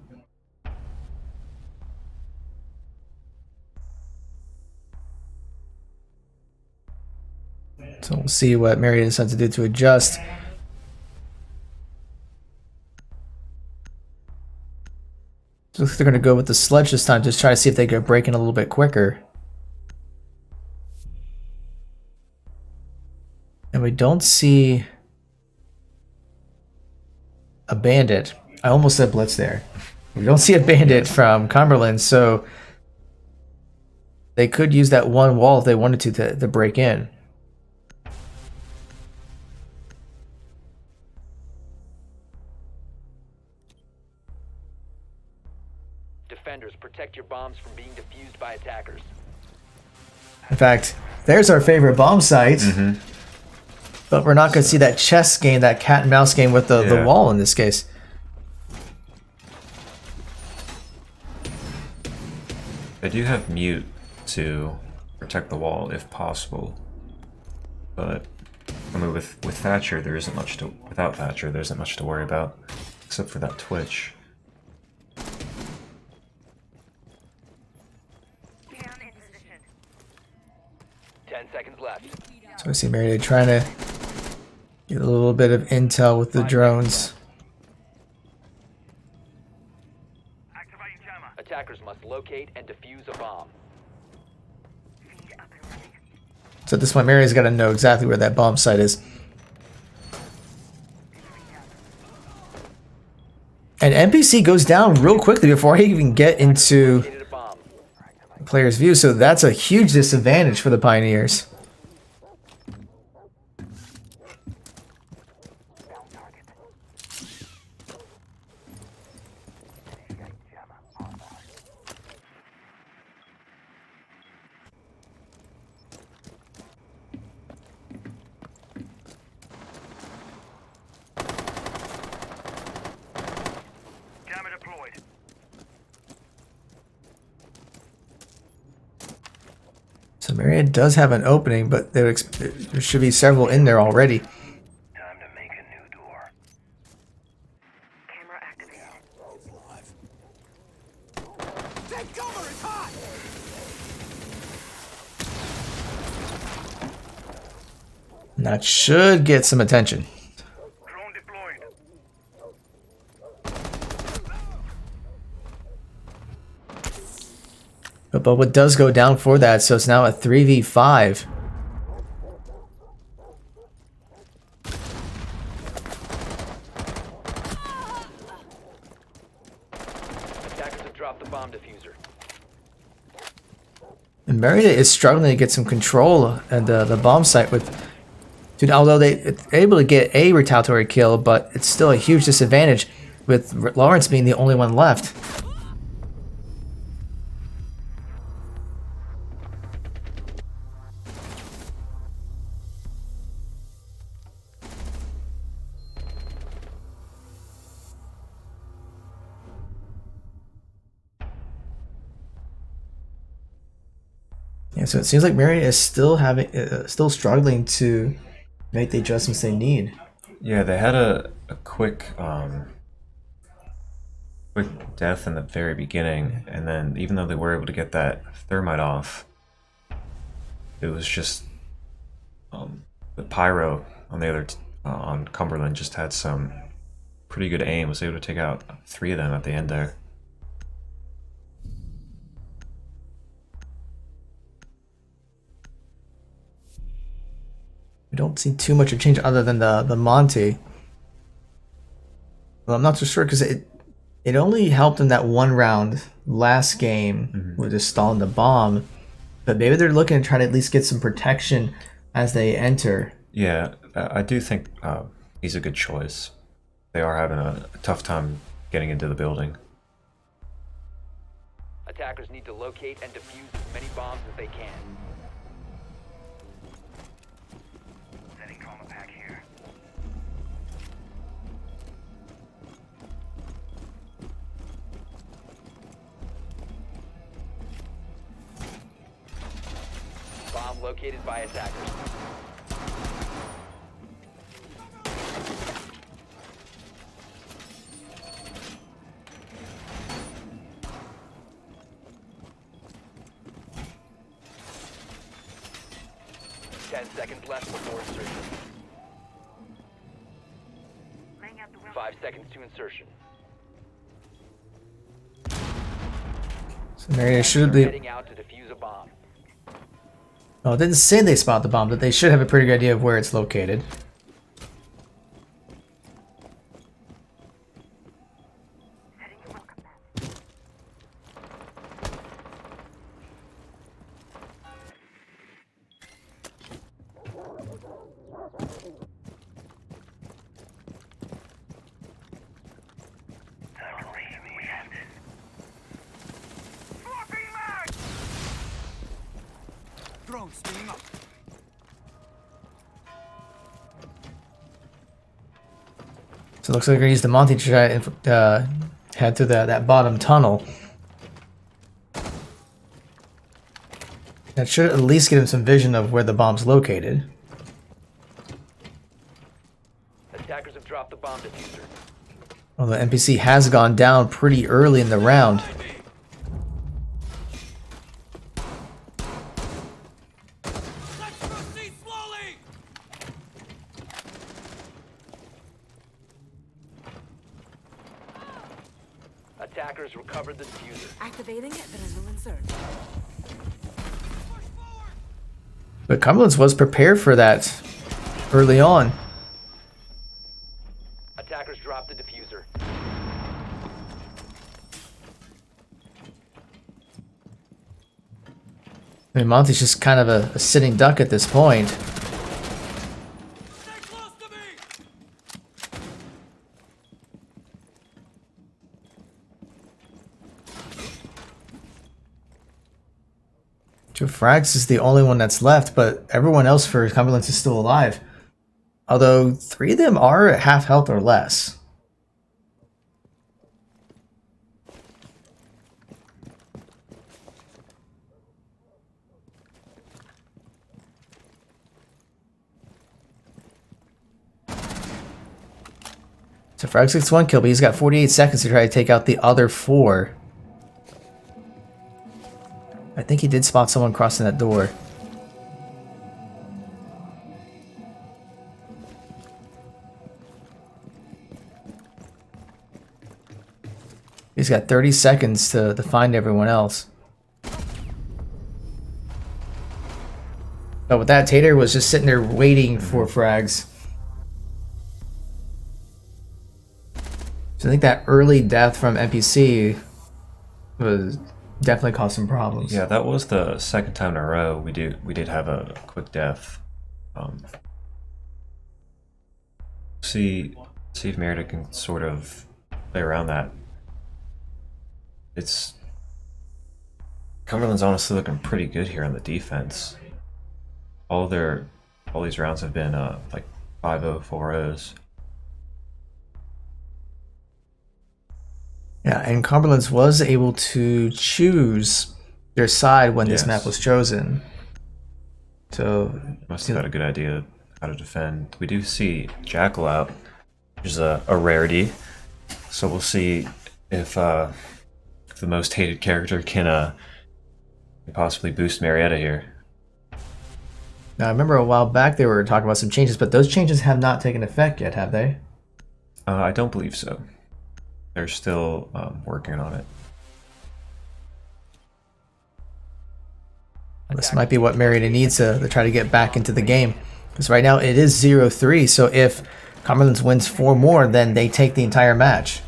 So we'll see what Marietta decides to do to adjust. So looks like they're going to go with the sledge this time, just try to see if they can break in a little bit quicker. And we don't see a bandit. I almost said blitz there. We don't see a bandit from Cumberland, so they could use that one wall if they wanted to break in. Defenders, protect your bombs from being defused by attackers. In fact, there's our favorite bomb site. But we're not going to see that chess game, that cat and mouse game with the wall in this case. They do have mute to protect the wall if possible. But I mean, with Thatcher, there isn't much to. Without Thatcher, there isn't much to worry about, except for that Twitch. Down in position. 10 seconds left. So I see Marietta trying to get a little bit of intel with the drones. Activating jammer. Attackers must locate and defuse a bomb. Feed up and running. So at this point, Marietta's got to know exactly where that bomb site is. And NPC goes down real quickly before he can get into Located a bomb. the player's view, so that's a huge disadvantage for the Pioneers. Jammer deployed. So Marietta does have an opening, but there should be several in there already. Time to make a new door. Camera activated. Take cover, it's hot! And that should get some attention. Drone deployed. But what does go down for that, so it's now a 3v5. Attackers have dropped the bomb diffuser. And Marietta is struggling to get some control at the bomb site with... Dude, although they're able to get a retaliatory kill, but it's still a huge disadvantage with Lawrence being the only one left. Yeah, so it seems like Marietta is still still struggling to make the adjustments they need. Yeah, they had a quick quick death in the very beginning, and then even though they were able to get that thermite off, it was just the pyro on the other on Cumberland just had some pretty good aim. Was able to take out 3 of them at the end there. We don't see too much of change other than the Monty. Well, I'm not so sure because it only helped in that one round last game with installing the bomb. But maybe they're looking to try to at least get some protection as they enter. Yeah, I do think he's a good choice. They are having a tough time getting into the building. Attackers need to locate and defuse as many bombs as they can. Setting trauma pack here. Bomb located by attackers. Seconds left before insertion. 5 seconds to insertion. So Marietta should be... Heading out to defuse a bomb. Well, it didn't say they spot the bomb, but they should have a pretty good idea of where it's located. Drone spinning up. So it looks like we're going to use the Monty to try and head through that bottom tunnel. That should at least give him some vision of where the bomb's located. Attackers have dropped the bomb diffuser. Well, the NPC has gone down pretty early in the round. Let's proceed slowly. Attackers recovered the diffuser. Activating adrenaline surge. Push forward. But Cumberlands was prepared for that early on. Attackers dropped the diffuser. I mean, Monty's just kind of a sitting duck at this point. Stay close to me. Joe Frags is the only one that's left, but everyone else for Cumberlands is still alive. Although 3 of them are at half health or less. So Frags gets 1 kill, but he's got 48 seconds to try to take out the other 4. I think he did spot someone crossing that door. He's got 30 seconds to find everyone else. But with that, Tater was just sitting there waiting for frags. So I think that early death from NPC was definitely caused some problems. Yeah, that was the second time in a row we did have a quick death. See if Marietta can sort of play around that. It's Cumberland's honestly looking pretty good here on the defense. All these rounds have been like 5-0, 4-0s. Yeah, and Cumberlands was able to choose their side when this map was chosen. So must have had a good idea how to defend. We do see Jackal out, which is a rarity. So we'll see if the most hated character can possibly boost Marietta here. Now I remember a while back they were talking about some changes, but those changes have not taken effect yet, have they? I don't believe so. They're still working on it. This might be what Marietta needs to try to get back into the game. Because right now it is 0-3, so if Cumberlands wins 4 more, then they take the entire match.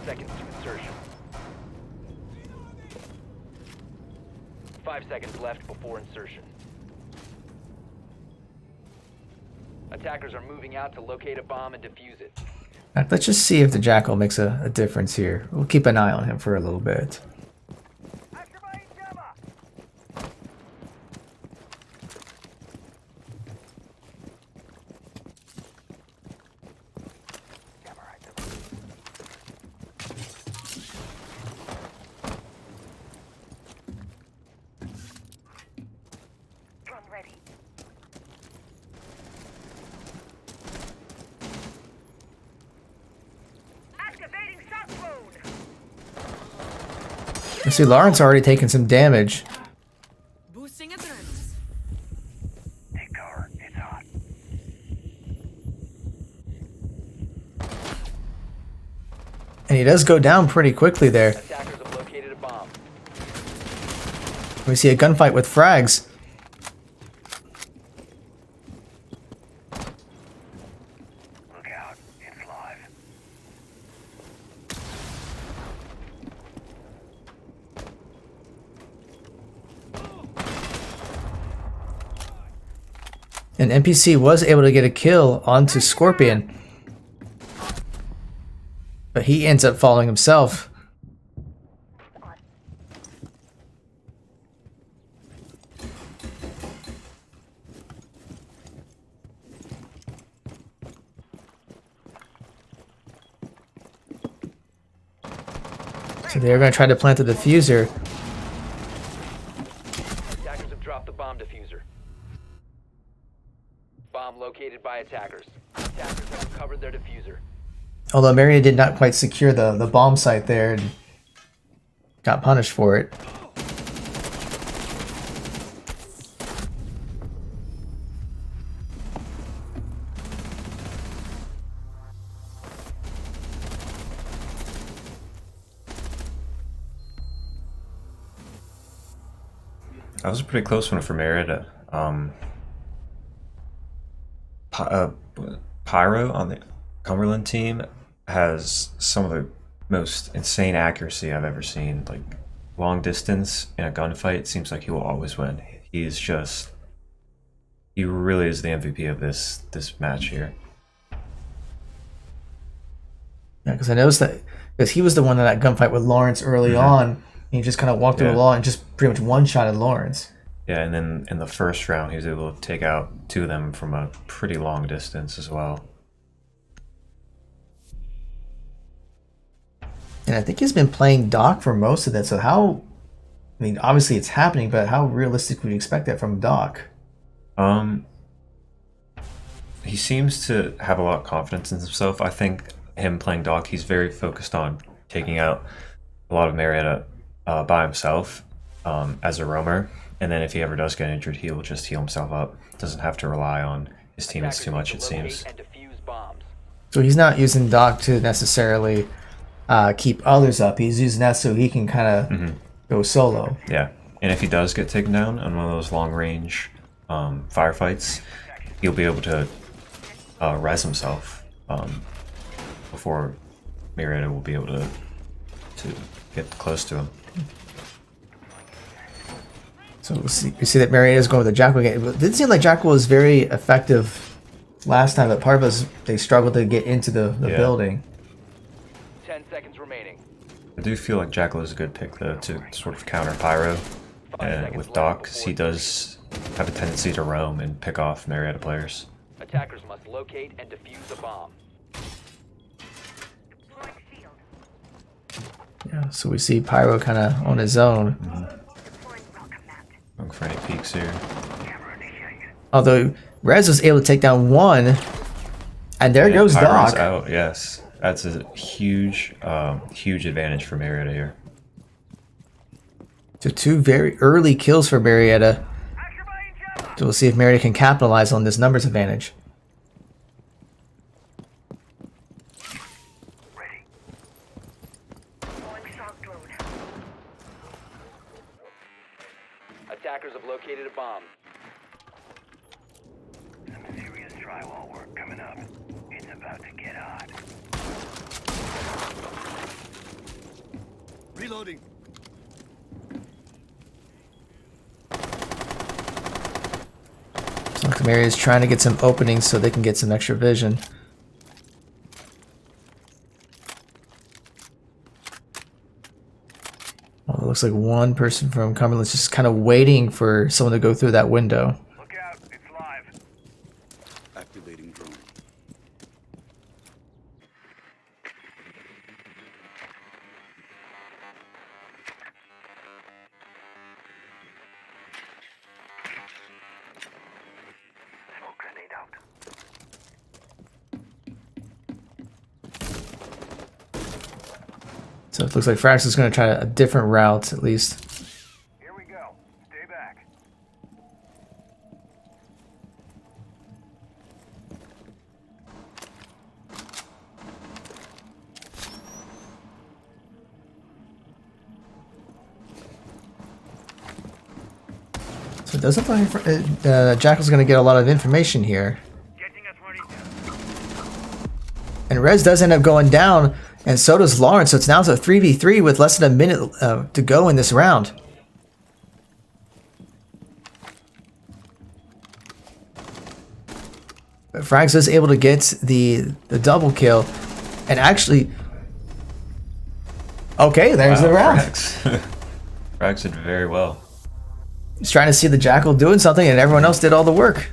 Seconds to insertion. 5 seconds left before insertion. Attackers are moving out to locate a bomb and defuse it. Let's just see if the Jackal makes a difference here. We'll keep an eye on him for a little bit. You see, Lawrence already taken some damage. Boosting adrenaline. Take cover. It's hot. And he does go down pretty quickly there. Attackers have located a bomb. We see a gunfight with frags. Look out. It's live. An NPC was able to get a kill onto Scorpion. But he ends up falling himself. So they're going to try to plant the diffuser. Attackers have dropped the bomb diffuser. Bomb located by attackers. Attackers have recovered their diffuser. Although Marietta did not quite secure the bomb site there and got punished for it. That was a pretty close one for Marietta. Pyro on the Cumberland team has some of the most insane accuracy I've ever seen. Like, long distance in a gunfight, seems like he will always win. He really is the MVP of this match here. Yeah, because I noticed that because he was the one in that gunfight with Lawrence early on. And he just kind of walked through the wall and just pretty much one-shotted Lawrence. Yeah, and then in the first round, he was able to take out 2 of them from a pretty long distance as well. And I think he's been playing Doc for most of that. So how I mean, obviously it's happening, but how realistic would you expect that from Doc? He seems to have a lot of confidence in himself. I think him playing Doc, he's very focused on taking out a lot of Marietta by himself as a roamer. And then if he ever does get injured, he'll just heal himself up. Doesn't have to rely on his teammates too much, it seems. And defuse bombs. So he's not using Doc to necessarily keep others up. He's using that so he can kind of go solo. Yeah. And if he does get taken down on one of those long-range firefights, he'll be able to res himself before Marietta will be able to get close to him. So we see that Marietta's going with the Jackal again. It didn't seem like Jackal was very effective last time, but part of us, they struggled to get into the building. 10 seconds remaining. I do feel like Jackal is a good pick, though, to sort of counter Pyro with Doc, because he does have a tendency to roam and pick off Marietta players. Attackers must locate and defuse a bomb. Yeah, so we see Pyro kind of on his own. Looking for any peeks here. Although Rez was able to take down one, and there goes Pyro's Doc. out, yes. That's a huge, huge advantage for Marietta here. So 2 very early kills for Marietta. So we'll see if Marietta can capitalize on this numbers advantage. Attackers have located a bomb. Some serious drywall work coming up. It's about to get hot. Reloading. So like Marietta's trying to get some openings so they can get some extra vision. Well, it looks like one person from Cumberland's just kind of waiting for someone to go through that window. Look out, it's live. Activating drone. Smoke grenade out. So it looks like Frax is going to try a different route, at least. Here we go. Stay back. So it doesn't look like Jackal's going to get a lot of information here. Getting us ready. And Rez does end up going down, and so does Lawrence. So it's now a 3v3 with less than a minute to go in this round. But Frags is able to get the double kill, and actually, okay, there's the round. Frags did very well. He's trying to see the Jackal doing something, and everyone else did all the work.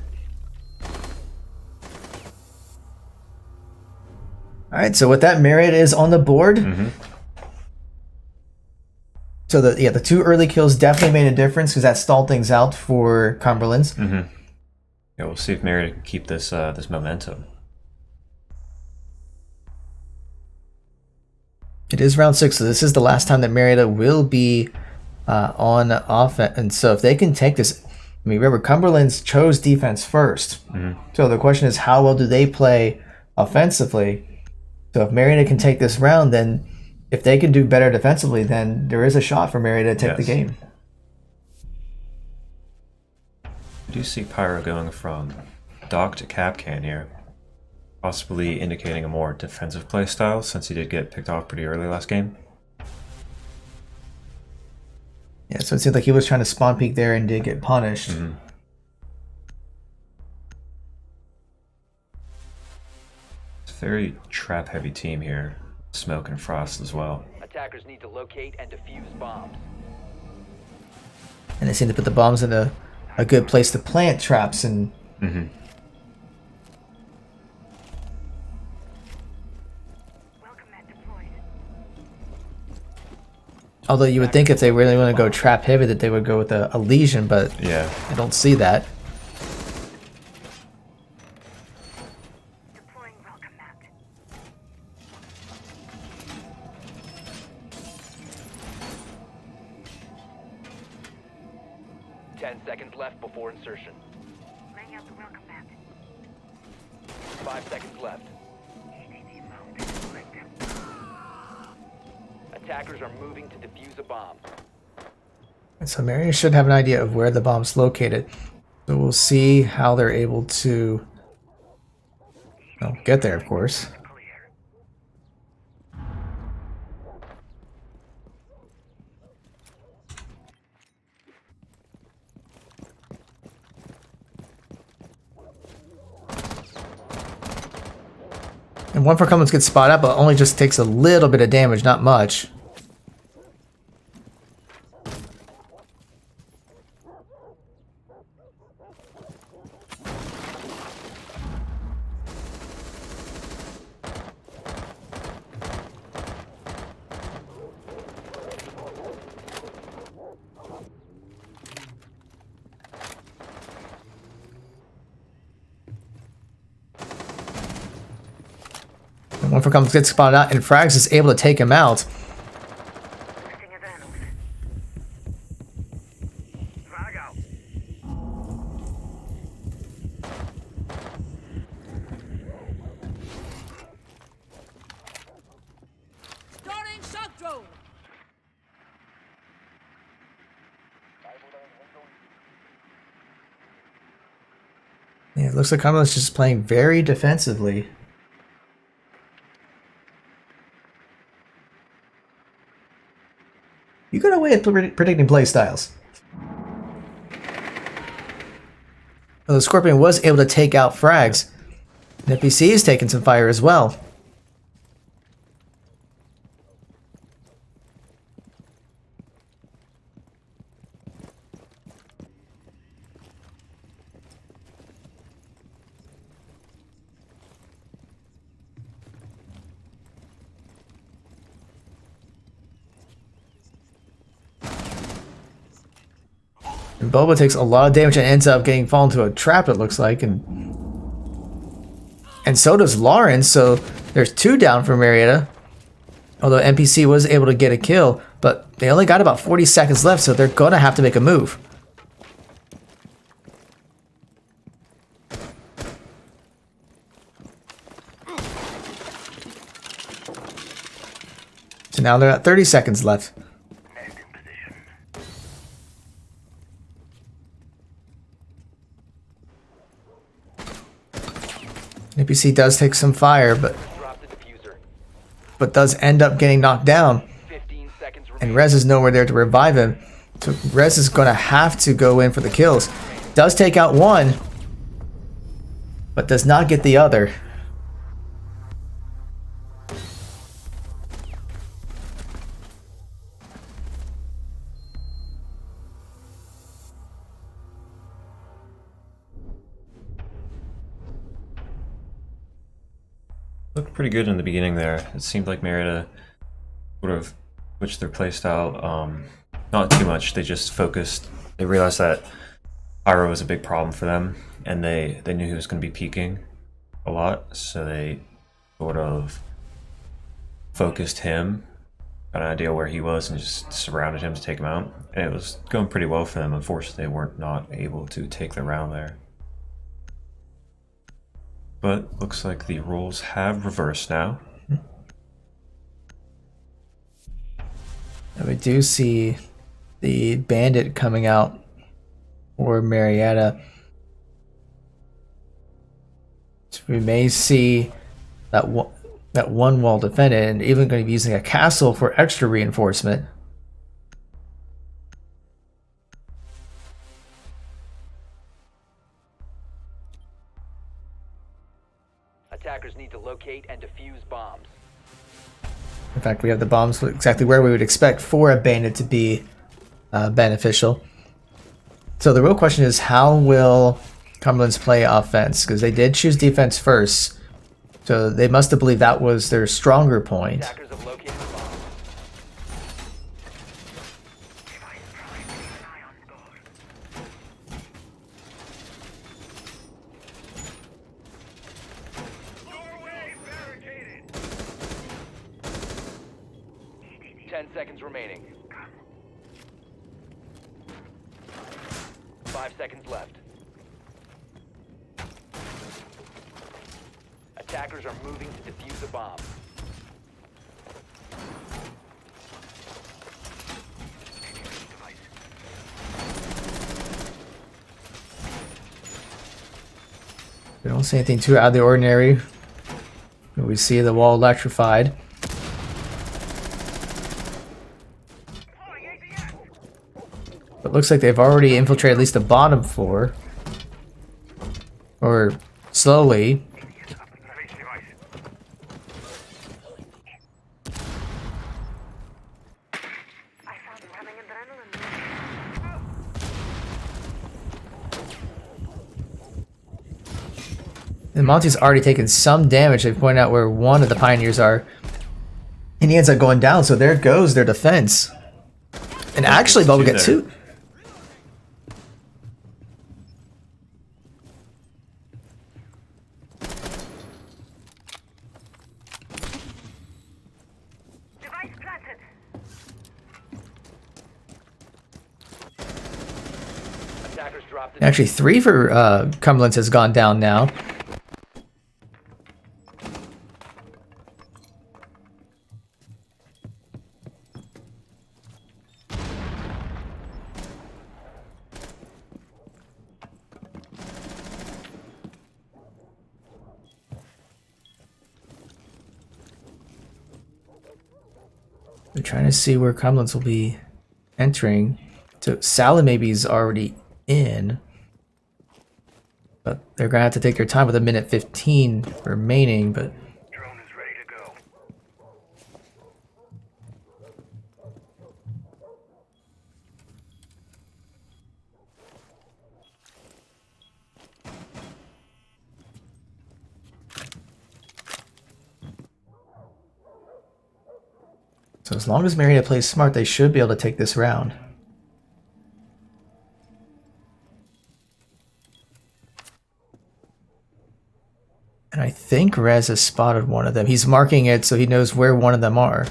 All right, so with that, Marietta is on the board. So the 2 early kills definitely made a difference because that stalled things out for Cumberlands. Yeah, we'll see if Marietta can keep this this momentum. It is round 6, so this is the last time that Marietta will be on offense. And so if they can take this, I mean, remember, Cumberlands chose defense first. So the question is, how well do they play offensively? So if Marietta can take this round, then if they can do better defensively, then there is a shot for Marietta to take the game. I do see Pyro going from Doc to Capcan here, possibly indicating a more defensive play style since he did get picked off pretty early last game. Yeah, so it seemed like he was trying to spawn peek there and did get punished. It's a very trap heavy team here. Smoke and Frost as well. Attackers need to locate and defuse bombs. And they seem to put the bombs in a good place to plant traps and Welcome mat deployed. Although you would think if they really want to go trap heavy that they would go with a Legion, but Yeah. I don't see that. Deploying welcome mat. 10 seconds left before insertion. Laying out the welcome mat. 5 seconds left. HDD mode. Deploying them. Attackers are moving to defuse a bomb. And so Marietta should have an idea of where the bomb's located. So we'll see how they're able to get there, of course. Clear. And one for Cumberlands gets spotted up, but only just takes a little bit of damage, not much. And one for Cumberlands gets spotted out, and Frags is able to take him out. Listing adrenals. Frag out. Starting shock drone. Yeah, it looks like Cumberland's just playing very defensively. You got away at predicting play styles. Well, the Scorpion was able to take out Frags. The NPC is taking some fire as well. And Boba takes a lot of damage and ends up getting fallen into a trap, it looks like, and so does Lauren, so there's 2 down for Marietta. Although NPC was able to get a kill, but they only got about 40 seconds left, so they're gonna have to make a move. So now they're at 30 seconds left. Nest in position. NPC does take some fire, but Drop the diffuser. does end up getting knocked down. 15 seconds And remaining. Rez is nowhere there to revive him. So Rez is going to have to go in for the kills. Does take out one, but does not get the other. Looked pretty good in the beginning there. It seemed like Marietta would have switched their playstyle. Not too much. They just focused. They realized that Pyro was a big problem for them, and they knew he was going to be peaking a lot, so they sort of focused him, got an idea where he was, and just surrounded him to take him out. And it was going pretty well for them. Unfortunately, they weren't not able to take the round there. But looks like the roles have reversed now. And we do see the bandit coming out for Marietta. So we may see that one wall defended, and even going to be using a castle for extra reinforcement. Attackers need to locate and defuse bombs. In fact, we have the bombs exactly where we would expect for a bandit to be beneficial. So the real question is, how will Cumberlands play offense? Because they did choose defense first, so they must have believed that was their stronger point. Attackers have located the bomb. 10 seconds remaining. 5 seconds left. Attackers are moving to defuse a bomb. We don't see anything too out of the ordinary. We see the wall electrified. But it looks like they've already infiltrated at least the bottom floor. Or slowly. And Monty's already taken some damage. They point out where one of the pioneers are. And he ends up going down, so there goes their defense. And actually, Bubba gets two. Device planted. Attackers dropped it. Actually, 3 for Cumberlands has gone down now. We're trying to see where Cumberlands will be entering. So Salad maybe is already in. But they're going to have to take their time with a minute 15 remaining. But Drone is ready to go. so as long as Marietta plays smart, they should be able to take this round. And I think Rez has spotted one of them. He's marking it so he knows where one of them are.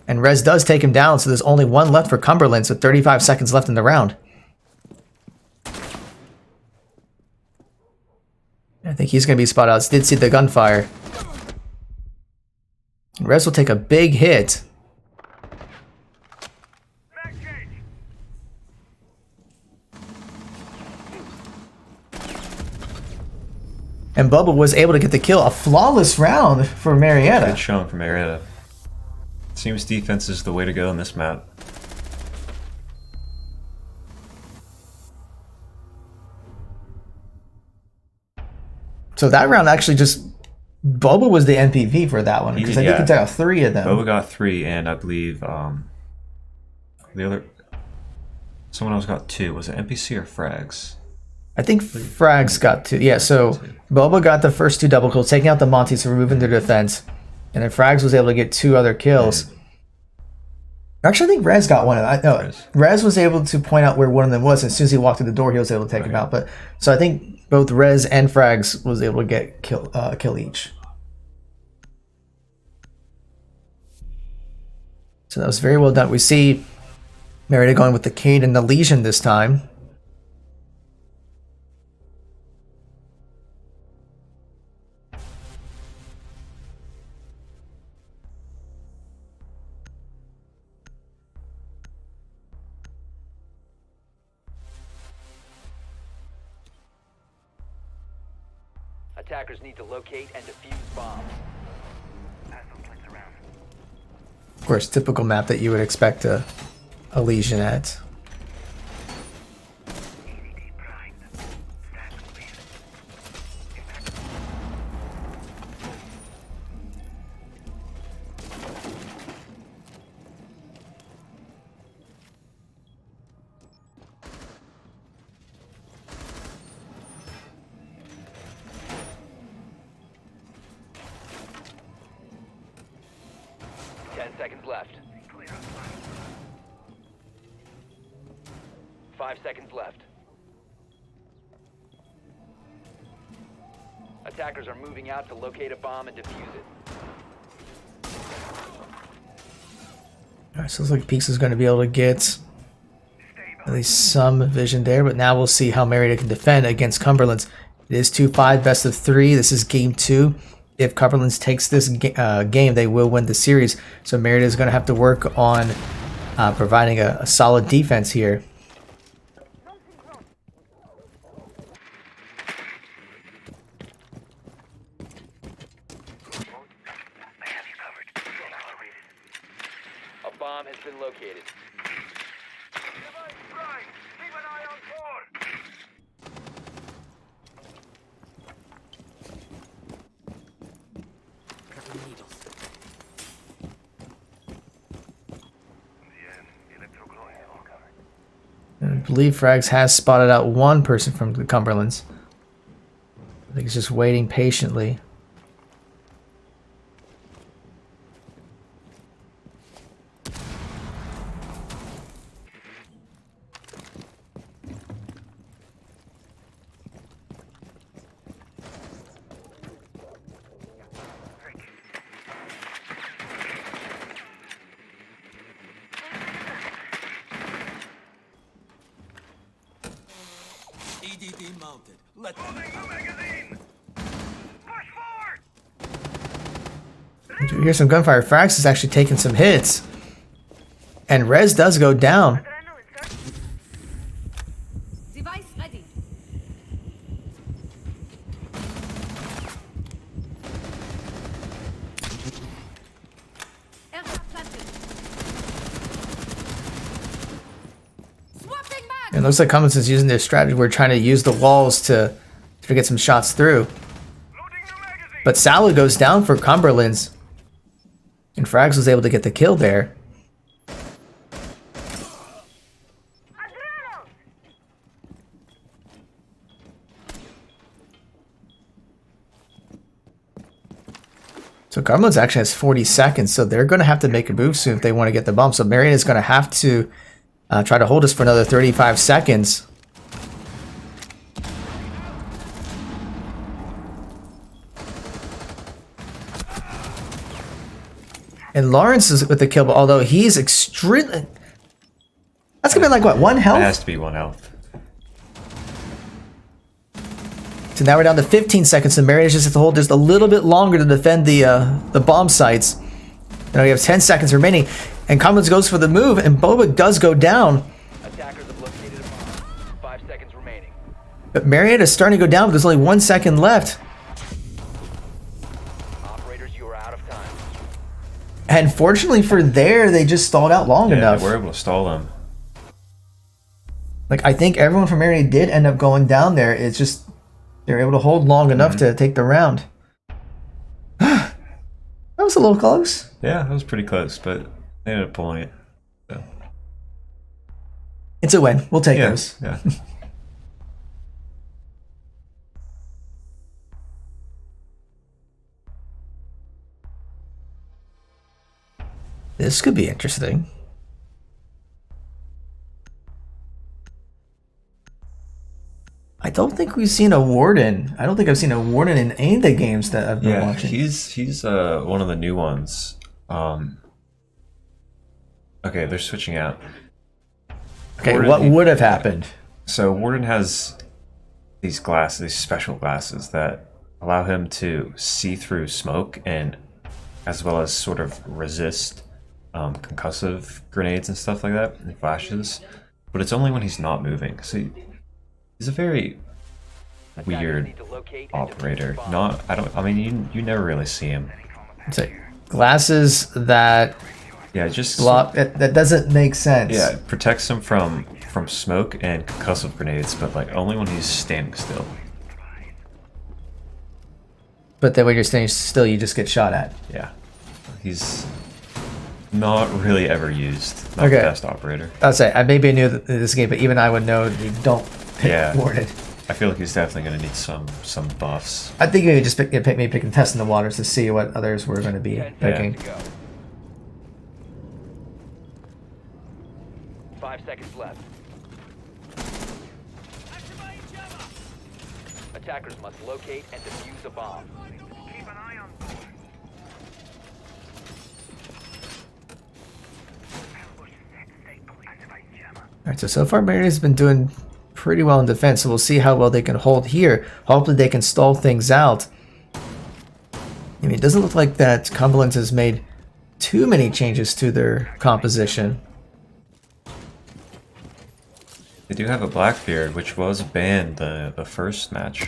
And Rez does take him down, so there's only one left for Cumberland, so 35 seconds left in the round. I think he's going to be spotted out. Did see the gunfire. Rez will take a big hit. Back change. And Bubba was able to get the kill. A flawless round for Marietta. Good showing from Marietta. Seems defense is the way to go in this map. So that round actually just... Bubba was the MVP for that one. Because I think he took out 3 of them. Boba got 3, and I believe the other... Someone else got 2. Was it NPC or Frags? I think Frags got 2. Yeah, so Boba got the first 2 double kills, taking out the Monties and removing their defense. And then Frags was able to get 2 other kills. Actually, I think Rez got one of them. No, Rez was able to point out where one of them was. And as soon as he walked through the door, he was able to take him out. But so I think both Rez and Frags was able to get kill each. So that was very well done. We see Marietta going with the Cade and the Legion this time. Attackers need to locate and defuse bombs. Pass those lights around. Of course, typical map that you would expect a Legion at. EDD primed. Stand clear. Seconds left. 5 seconds left. Attackers are moving out to locate a bomb and defuse it. Alright, so it looks like Peaks is going to be able to get at least some vision there, but now we'll see how Marietta can defend against Cumberlands. It is 2-5, best of 3. This is game 2. If Cumberlands takes this game, they will win the series. So Marietta is going to have to work on providing a solid defense here. A bomb has been located. Right. Keep an eye on four. And I believe Frags has spotted out one person from the Cumberlands. I think he's just waiting patiently. EDD mounted. Let Magazine. Push forward. You hear some gunfire. Frags is actually taking some hits. And Rez does go down. Device ready. Aircraft planted. Swapping mag. It looks like Cummins is using their strategy. We're trying to use the walls to get some shots through. Loading the magazine. But Salah goes down for Cumberlands. And Frags was able to get the kill there. So Cumberlands actually has 40 seconds, so they're going to have to make a move soon if they want to get the bump. So Marion is going to have to try to hold us for another 35 seconds. And Lawrence is with the kill, but although he's extremely... That's going to be like, what, 1 health? It has to be 1 health. So now we're down to 15 seconds, and Marion just has to hold just a little bit longer to defend the bomb sites. Now we have 10 seconds remaining, and Cummins goes for the move, and Boba does go down. Attackers have located a bomb. 5 seconds remaining. But Marietta is starting to go down, but there's only 1 second left. Operators, you are out of time. And fortunately for there, they just stalled out long enough. We're able to stall them. Like, I think everyone from Marietta did end up going down there. It's just they're able to hold long enough to take the round. That was a little close. Yeah, that was pretty close, but they ended up pulling it. So. It's a win. We'll take those. Yeah. This could be interesting. I don't think we've seen a Warden. I don't think I've seen a Warden in any of the games that I've been watching. he's one of the new ones. Okay, they're switching out. Okay, Warden, what would have happened? So Warden has these glasses, these special glasses that allow him to see through smoke and as well as sort of resist concussive grenades and stuff like that and flashes. But it's only when he's not moving. So he's a very weird operator. I mean, you never really see him. It's like glasses that Yeah, just block. That doesn't make sense. Yeah, it protects him from smoke and concussive grenades, but like only when he's standing still. But then when you're standing still, you just get shot at. Yeah, he's not really ever used. Not Okay. the best operator. I'll say I maybe knew this game, but even I would know you don't pick Warden. I feel like he's definitely going to need some buffs. I think maybe just maybe picking Test in the Waters to see what others were going to be 10 picking. seconds to go. 5 seconds left. Attackers must locate and defuse a bomb. Keep an eye on four. Alright, so far Marietta's been doing pretty well in defense, so we'll see how well they can hold here. Hopefully they can stall things out. I mean, it doesn't look like that Cumberlands has made too many changes to their composition. They do have a Blackbeard, which was banned the first match.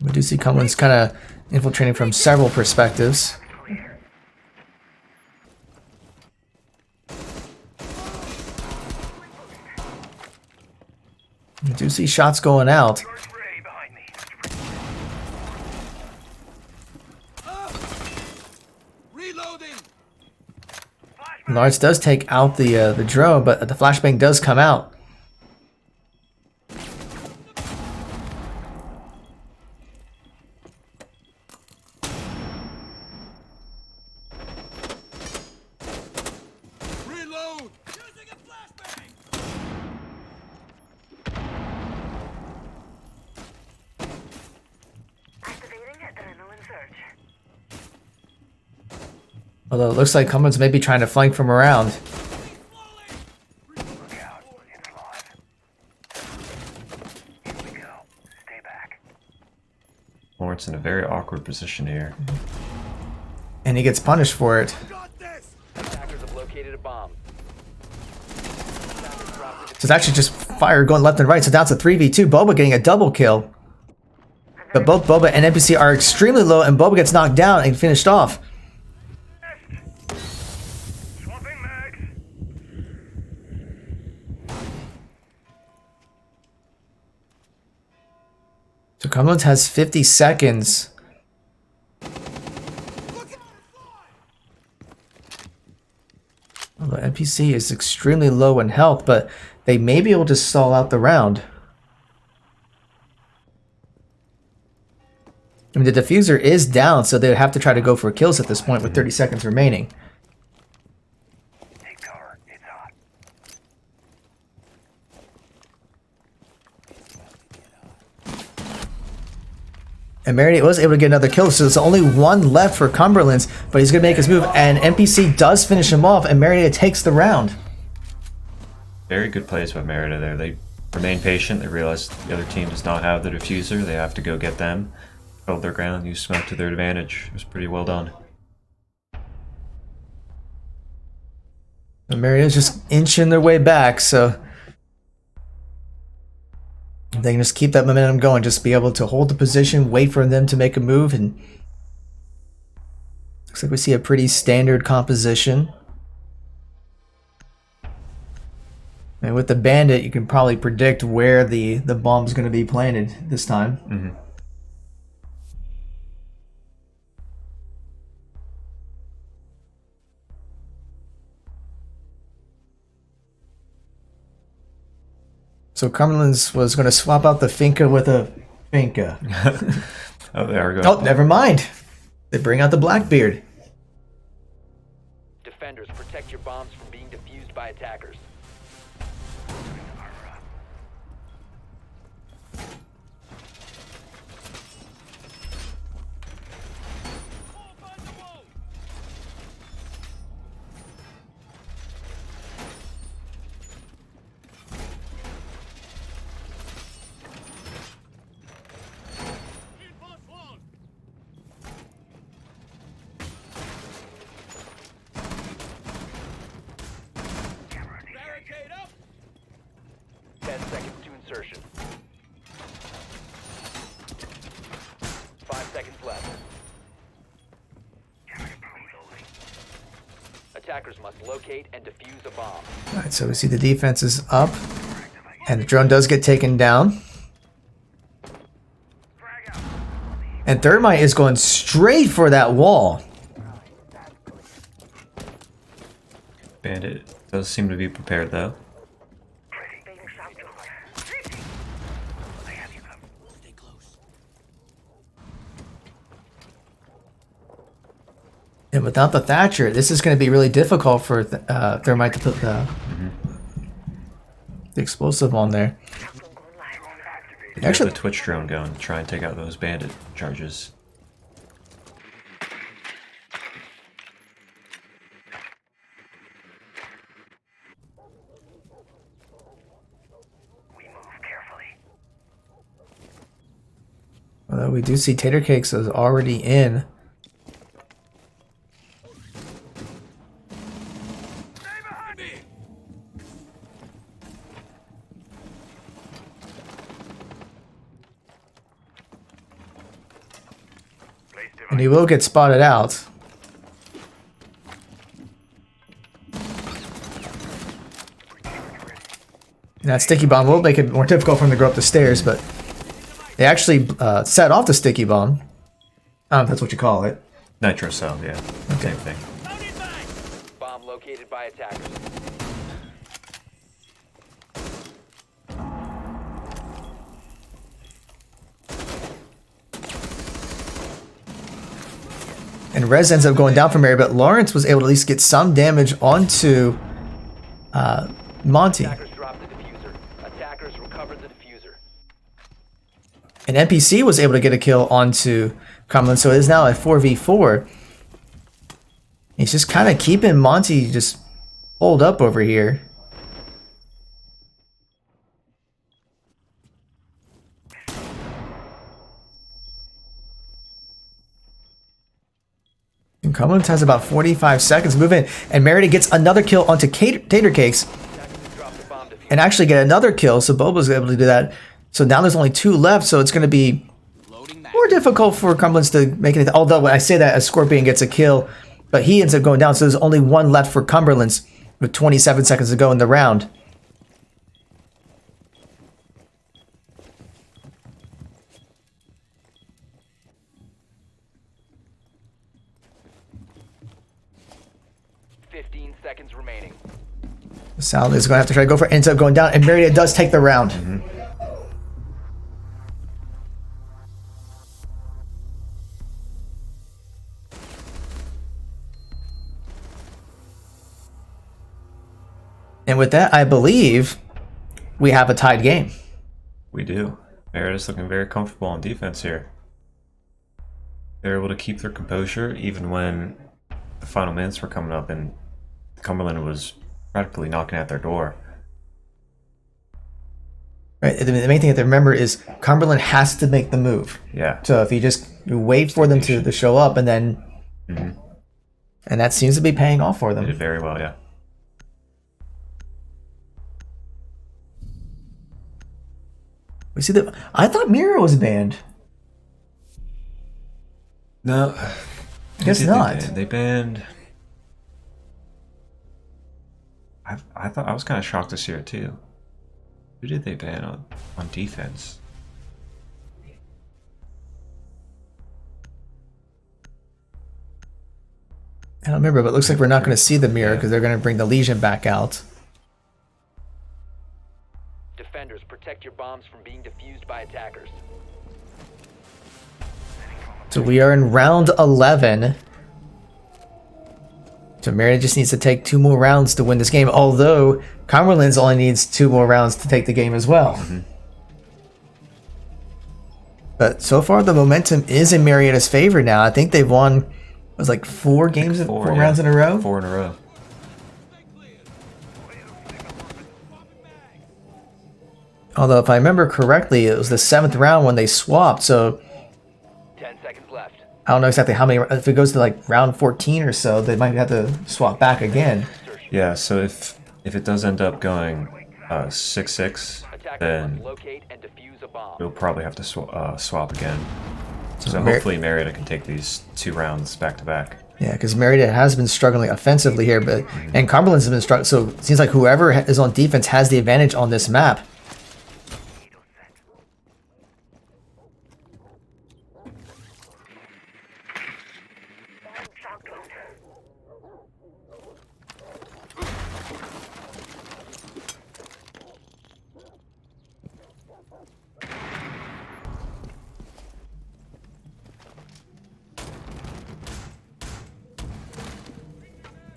We do see Cumberlands kind of infiltrating from several perspectives. We do see shots going out. Ray behind me. Reloading. Lars does take out the drone, but the flashbang does come out. Reload. Using a flashbang. Activating adrenaline surge. Although it looks like Cumberlands may be trying to flank from around. Look out. It's live. Here we go. Stay back. Lawrence in a very awkward position here. And he gets punished for it. Got this. Attackers have located a bomb. Attackers dropped So it's actually just fire going left and right. So down to 3v2. Boba getting a double kill. But both Boba and NPC are extremely low, and Boba gets knocked down and finished off. Swapping mags. So Cumberlands has 50 seconds. Well, the NPC is extremely low in health, but they may be able to stall out the round. I mean, the diffuser is down, so they would have to try to go for kills at this point with 30 seconds remaining. Take cover. It's hot. And Marietta was able to get another kill, so there's only one left for Cumberlands, but he's going to make his move, and NPC does finish him off, and Marietta takes the round. Very good plays by Marietta there. They remain patient. They realize the other team does not have the diffuser. They have to go get them. Held their ground, use smoke to their advantage. It was pretty well done. And Marietta's just inching their way back, so they can just keep that momentum going, just be able to hold the position, wait for them to make a move, and looks like we see a pretty standard composition. And with the bandit, you can probably predict where the bomb's going to be planted this time. Mm-hmm. So Cumberlands was going to swap out the Finca with a Finca. Oh, they are going. Oh, never mind. They bring out the Blackbeard. Defenders, protect your bombs from being defused by attackers. Barricade up. 10 seconds to insertion. 5 seconds left. Attackers must locate and defuse a bomb. Alright, so we see the defense is up, and the drone does get taken down. And Thermite is going straight for that wall. Bandit does seem to be prepared though. Stay close. And without the Thatcher, this is going to be really difficult for Thermite to put the explosive on there. Actually, the Twitch drone going to try and take out those bandit charges. Although we do see Tater Cakes is already in. Stay behind me! Place device. And he will get spotted out. And that sticky bomb will make it more difficult for him to go up the stairs, but they actually set off the sticky bomb. I don't know if that's what you call it. Nitro cell, yeah. Same thing. Bomb located by attackers. And Rez ends up going down from Mary, but Lawrence was able to at least get some damage onto Monty. Attackers dropped the diffuser. Attackers recovered the diffuser. And NPC was able to get a kill onto Cumberland, so it is now a 4v4. He's just kind of keeping Monty just holed up over here. And Cumberland has about 45 seconds to move in, and Marietta gets another kill onto Tater Cakes, Attackers dropped the bomb diffuser. and actually get another kill, so Boba's able to do that. So now there's only 2 left, so it's going to be Loading back. more difficult for Cumberlands to make anything. Although when I say that, a Scorpion gets a kill, but he ends up going down, so there's only 1 left for Cumberlands with 27 seconds to go in the round. Seconds remaining. Sal is going to have to try to go for it, ends up going down, and Marietta does take the round. And with that, I believe we have a tied game. We do. Marietta's looking very comfortable on defense here. They're able to keep their composure even when the final minutes were coming up and Cumberland was practically knocking at their door. Right. The main thing to remember is Cumberland has to make the move. Yeah. So if you just wait for them to show up, and then, and that seems to be paying off for They did them. very well, yeah. We see that. I thought Mira was banned. No. Guess not. They banned. I thought I was kind of shocked to see it too. Who did they ban on defense? I don't remember, but it looks like we're not going to see the mirror because they're going to bring the Legion back out. Defenders, protect your bombs from being defused by attackers. So we are in round 11. So Marietta just needs to take 2 more rounds to win this game, although Cumberlands only needs 2 more rounds to take the game as well. But so far the momentum is in Marietta's favor now. I think they've won, it was like 4 games, 4 yeah. rounds in a row? 4 in a row. Although if I remember correctly, it was the 7th round when they swapped, so 10 seconds left. I don't know exactly how many. If it goes to like round 14 or so, they might have to swap back again. Yeah, so if it does end up going 6-6, Attackers then must locate and defuse a bomb. we'll probably have to swap again. So Mar- hopefully Marietta can take these 2 rounds back to back. Yeah, because Marietta has been struggling offensively here, but and Cumberland's has been struggling. So it seems like whoever is on defense has the advantage on this map.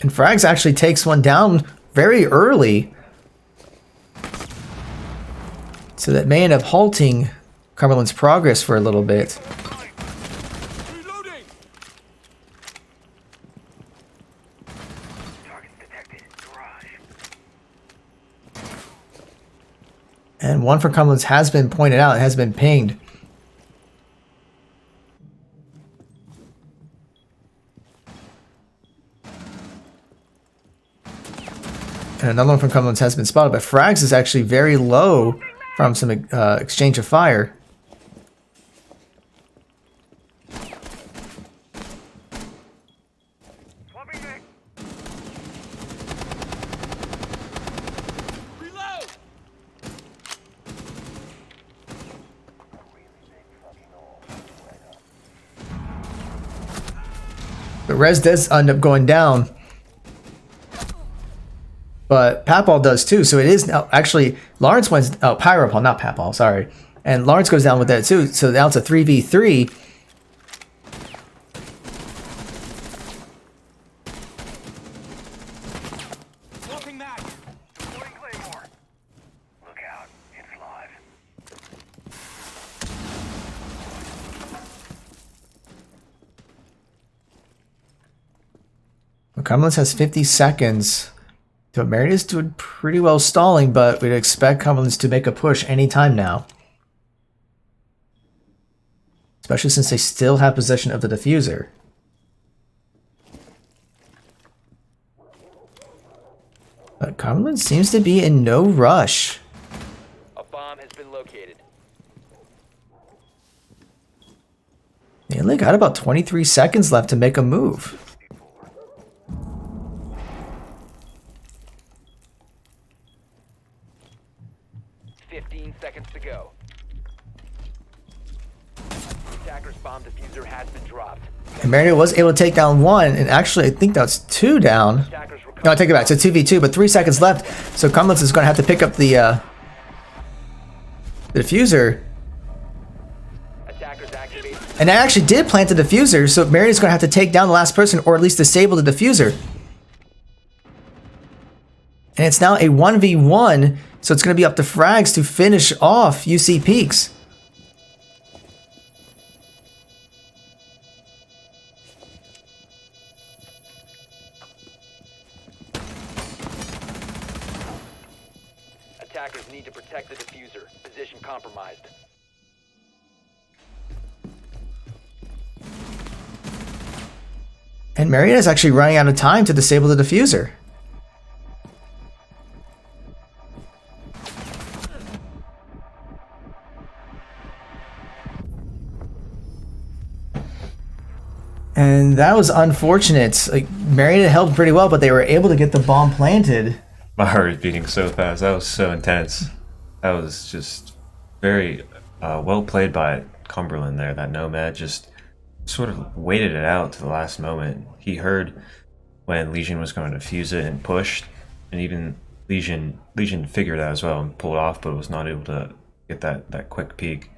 And Frags actually takes one down very early. So that may end up halting Cumberland's progress for a little bit. Reloading. Targets detected. Garage. And one for Cumberland's has been pointed out, has been pinged. And another one from Cumberlands has been spotted, but Frags is actually very low from some exchange of fire. Swapping back. Reload! But Rez does end up going down. But Papal does too, so it is now actually Lawrence wins. Oh, Pyropal, not Papal, sorry. And Lawrence goes down with that too, so now it's a 3v3. Swapping mag! Deploying Claymore. Look out. It's live. Cumberlands has 50 seconds. So Marietta's doing pretty well stalling, but we'd expect Cumberlands to make a push anytime now. Especially since they still have possession of the diffuser. But Cumberlands seems to be in no rush. A bomb has been located. They only got about 23 seconds left to make a move. 15 seconds to go. The attacker's bomb diffuser has been dropped. And Marietta was able to take down one, and actually I think that's two down. Attackers recover. No, I take it back. So 2v2, but 3 seconds left. So Cumberlands is going to have to pick up the diffuser. Attackers activate. And I actually did plant the diffuser, so Marietta's going to have to take down the last person, or at least disable the diffuser. And it's now a 1v1, so it's going to be up to Frags to finish off UC Peaks. Attackers need to protect the diffuser. Position compromised. And Marietta's actually running out of time to disable the diffuser. And that was unfortunate. Like, Marietta held pretty well, but they were able to get the bomb planted. My heart is beating so fast. That was so intense. That was just very well played by Cumberland there. That Nomad just sort of waited it out to the last moment. He heard when Legion was going to fuse it and pushed, and even Legion figured that as well and pulled off, but was not able to get that quick peek.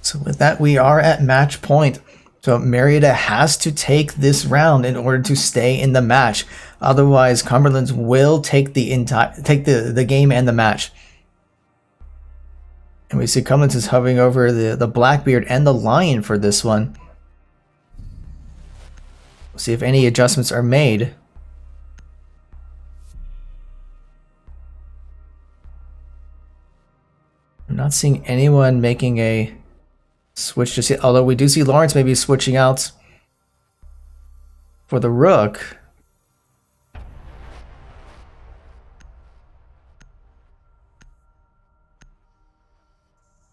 So with that, we are at match point. So Marietta has to take this round in order to stay in the match. Otherwise, Cumberlands will take the game and the match. And we see Cumberlands is hovering over the Blackbeard and the Lion for this one. We'll see if any adjustments are made. I'm not seeing anyone making a switch just yet, although we do see Lawrence maybe switching out for the Rook.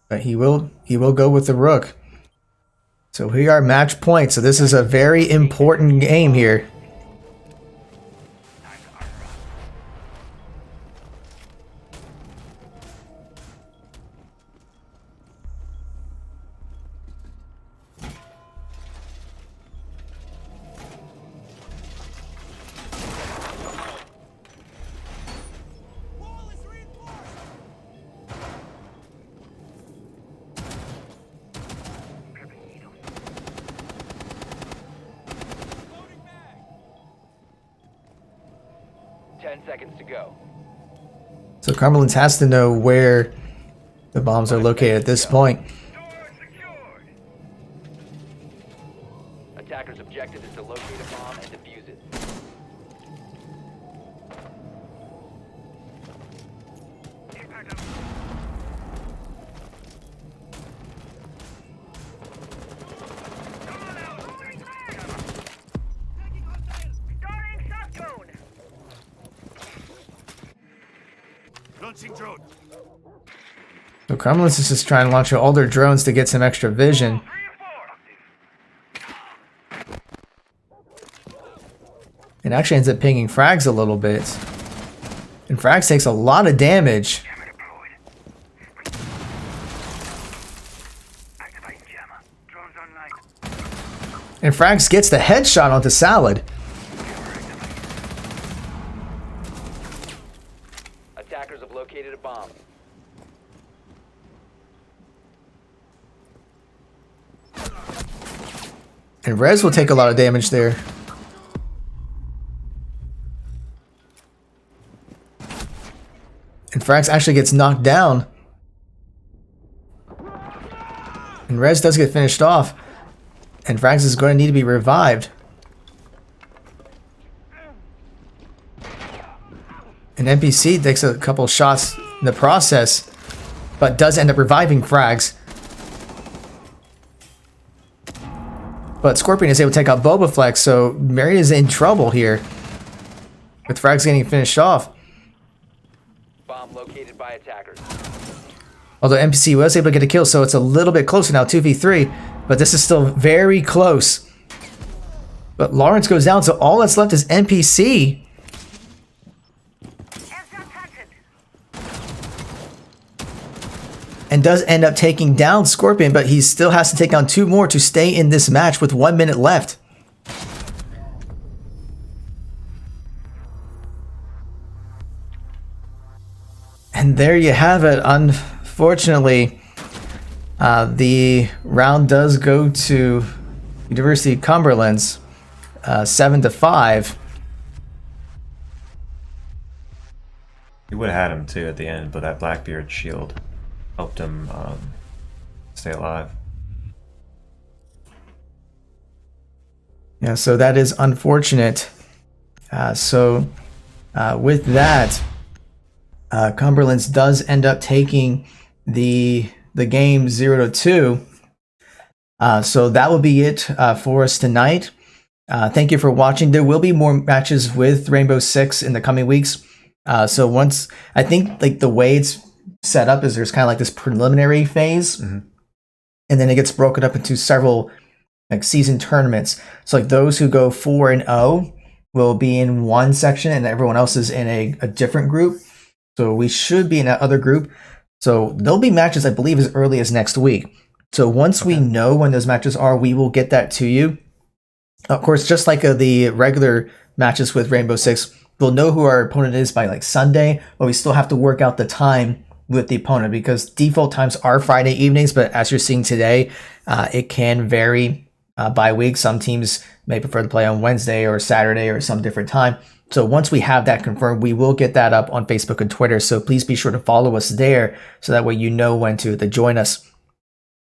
But he will go with the Rook. So we are match point. So this is a very important game here. Wall is reinforced! Loading mag! 10 seconds to go. So Cumberlands has to know where the bombs are located at this point. Door secured. Attacker's objective is to locate a bomb and defuse it. Impact up. Come on out. Moving back. Taking hostile! Starting shot cone. Launching drone. So Cumberlands is just trying to launch all their drones to get some extra vision. 3 and 4. It actually ends up pinging Frags a little bit. And Frags takes a lot of damage. Jammer deployed. Activating jammer. Drones online. And Frags gets the headshot onto Salad. Attackers have located a bomb. And Rez will take a lot of damage there. And Frags actually gets knocked down. And Rez does get finished off. And Frags is going to need to be revived. And NPC takes a couple shots in the process, but does end up reviving Frags. But Scorpion is able to take out Boba Flex, so Marietta is in trouble here. With Frags getting finished off. Bomb located by attackers. Although NPC was able to get a kill, so it's a little bit closer now, 2v3. But this is still very close. But Lawrence goes down, so all that's left is NPC. And does end up taking down Scorpion, but he still has to take down 2 more to stay in this match with 1 minute left. And there you have it. Unfortunately, the round does go to University of Cumberlands, 7-5. He would have had him too at the end, but that Blackbeard shield helped him stay alive. Yeah, so that is unfortunate. With that, Cumberlands does end up taking the game 0-2. So that will be it for us tonight. Thank you for watching. There will be more matches with Rainbow Six in the coming weeks. So once, I think like the way it's set up is there's kind of like this preliminary phase, and then it gets broken up into several like season tournaments. So like those who go 4-0 will be in one section, and everyone else is in a different group. So we should be in that other group. So there'll be matches, I believe, as early as next week. So once we know when those matches are, we will get that to you. Of course, just like the regular matches with Rainbow Six, we'll know who our opponent is by like Sunday, but we still have to work out the time with the opponent because default times are Friday evenings, but as you're seeing today, it can vary by week. Some teams may prefer to play on Wednesday or Saturday or some different time. So once we have that confirmed, we will get that up on Facebook and Twitter. So please be sure to follow us there so that way you know when to join us.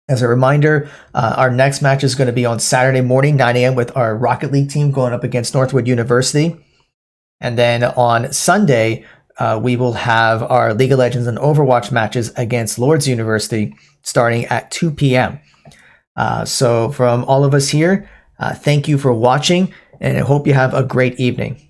As a reminder, our next match is going to be on Saturday morning, 9 a.m. with our Rocket League team going up against Northwood University. And then on Sunday, we will have our League of Legends and Overwatch matches against Lord's University starting at 2 p.m. So from all of us here, thank you for watching, and I hope you have a great evening.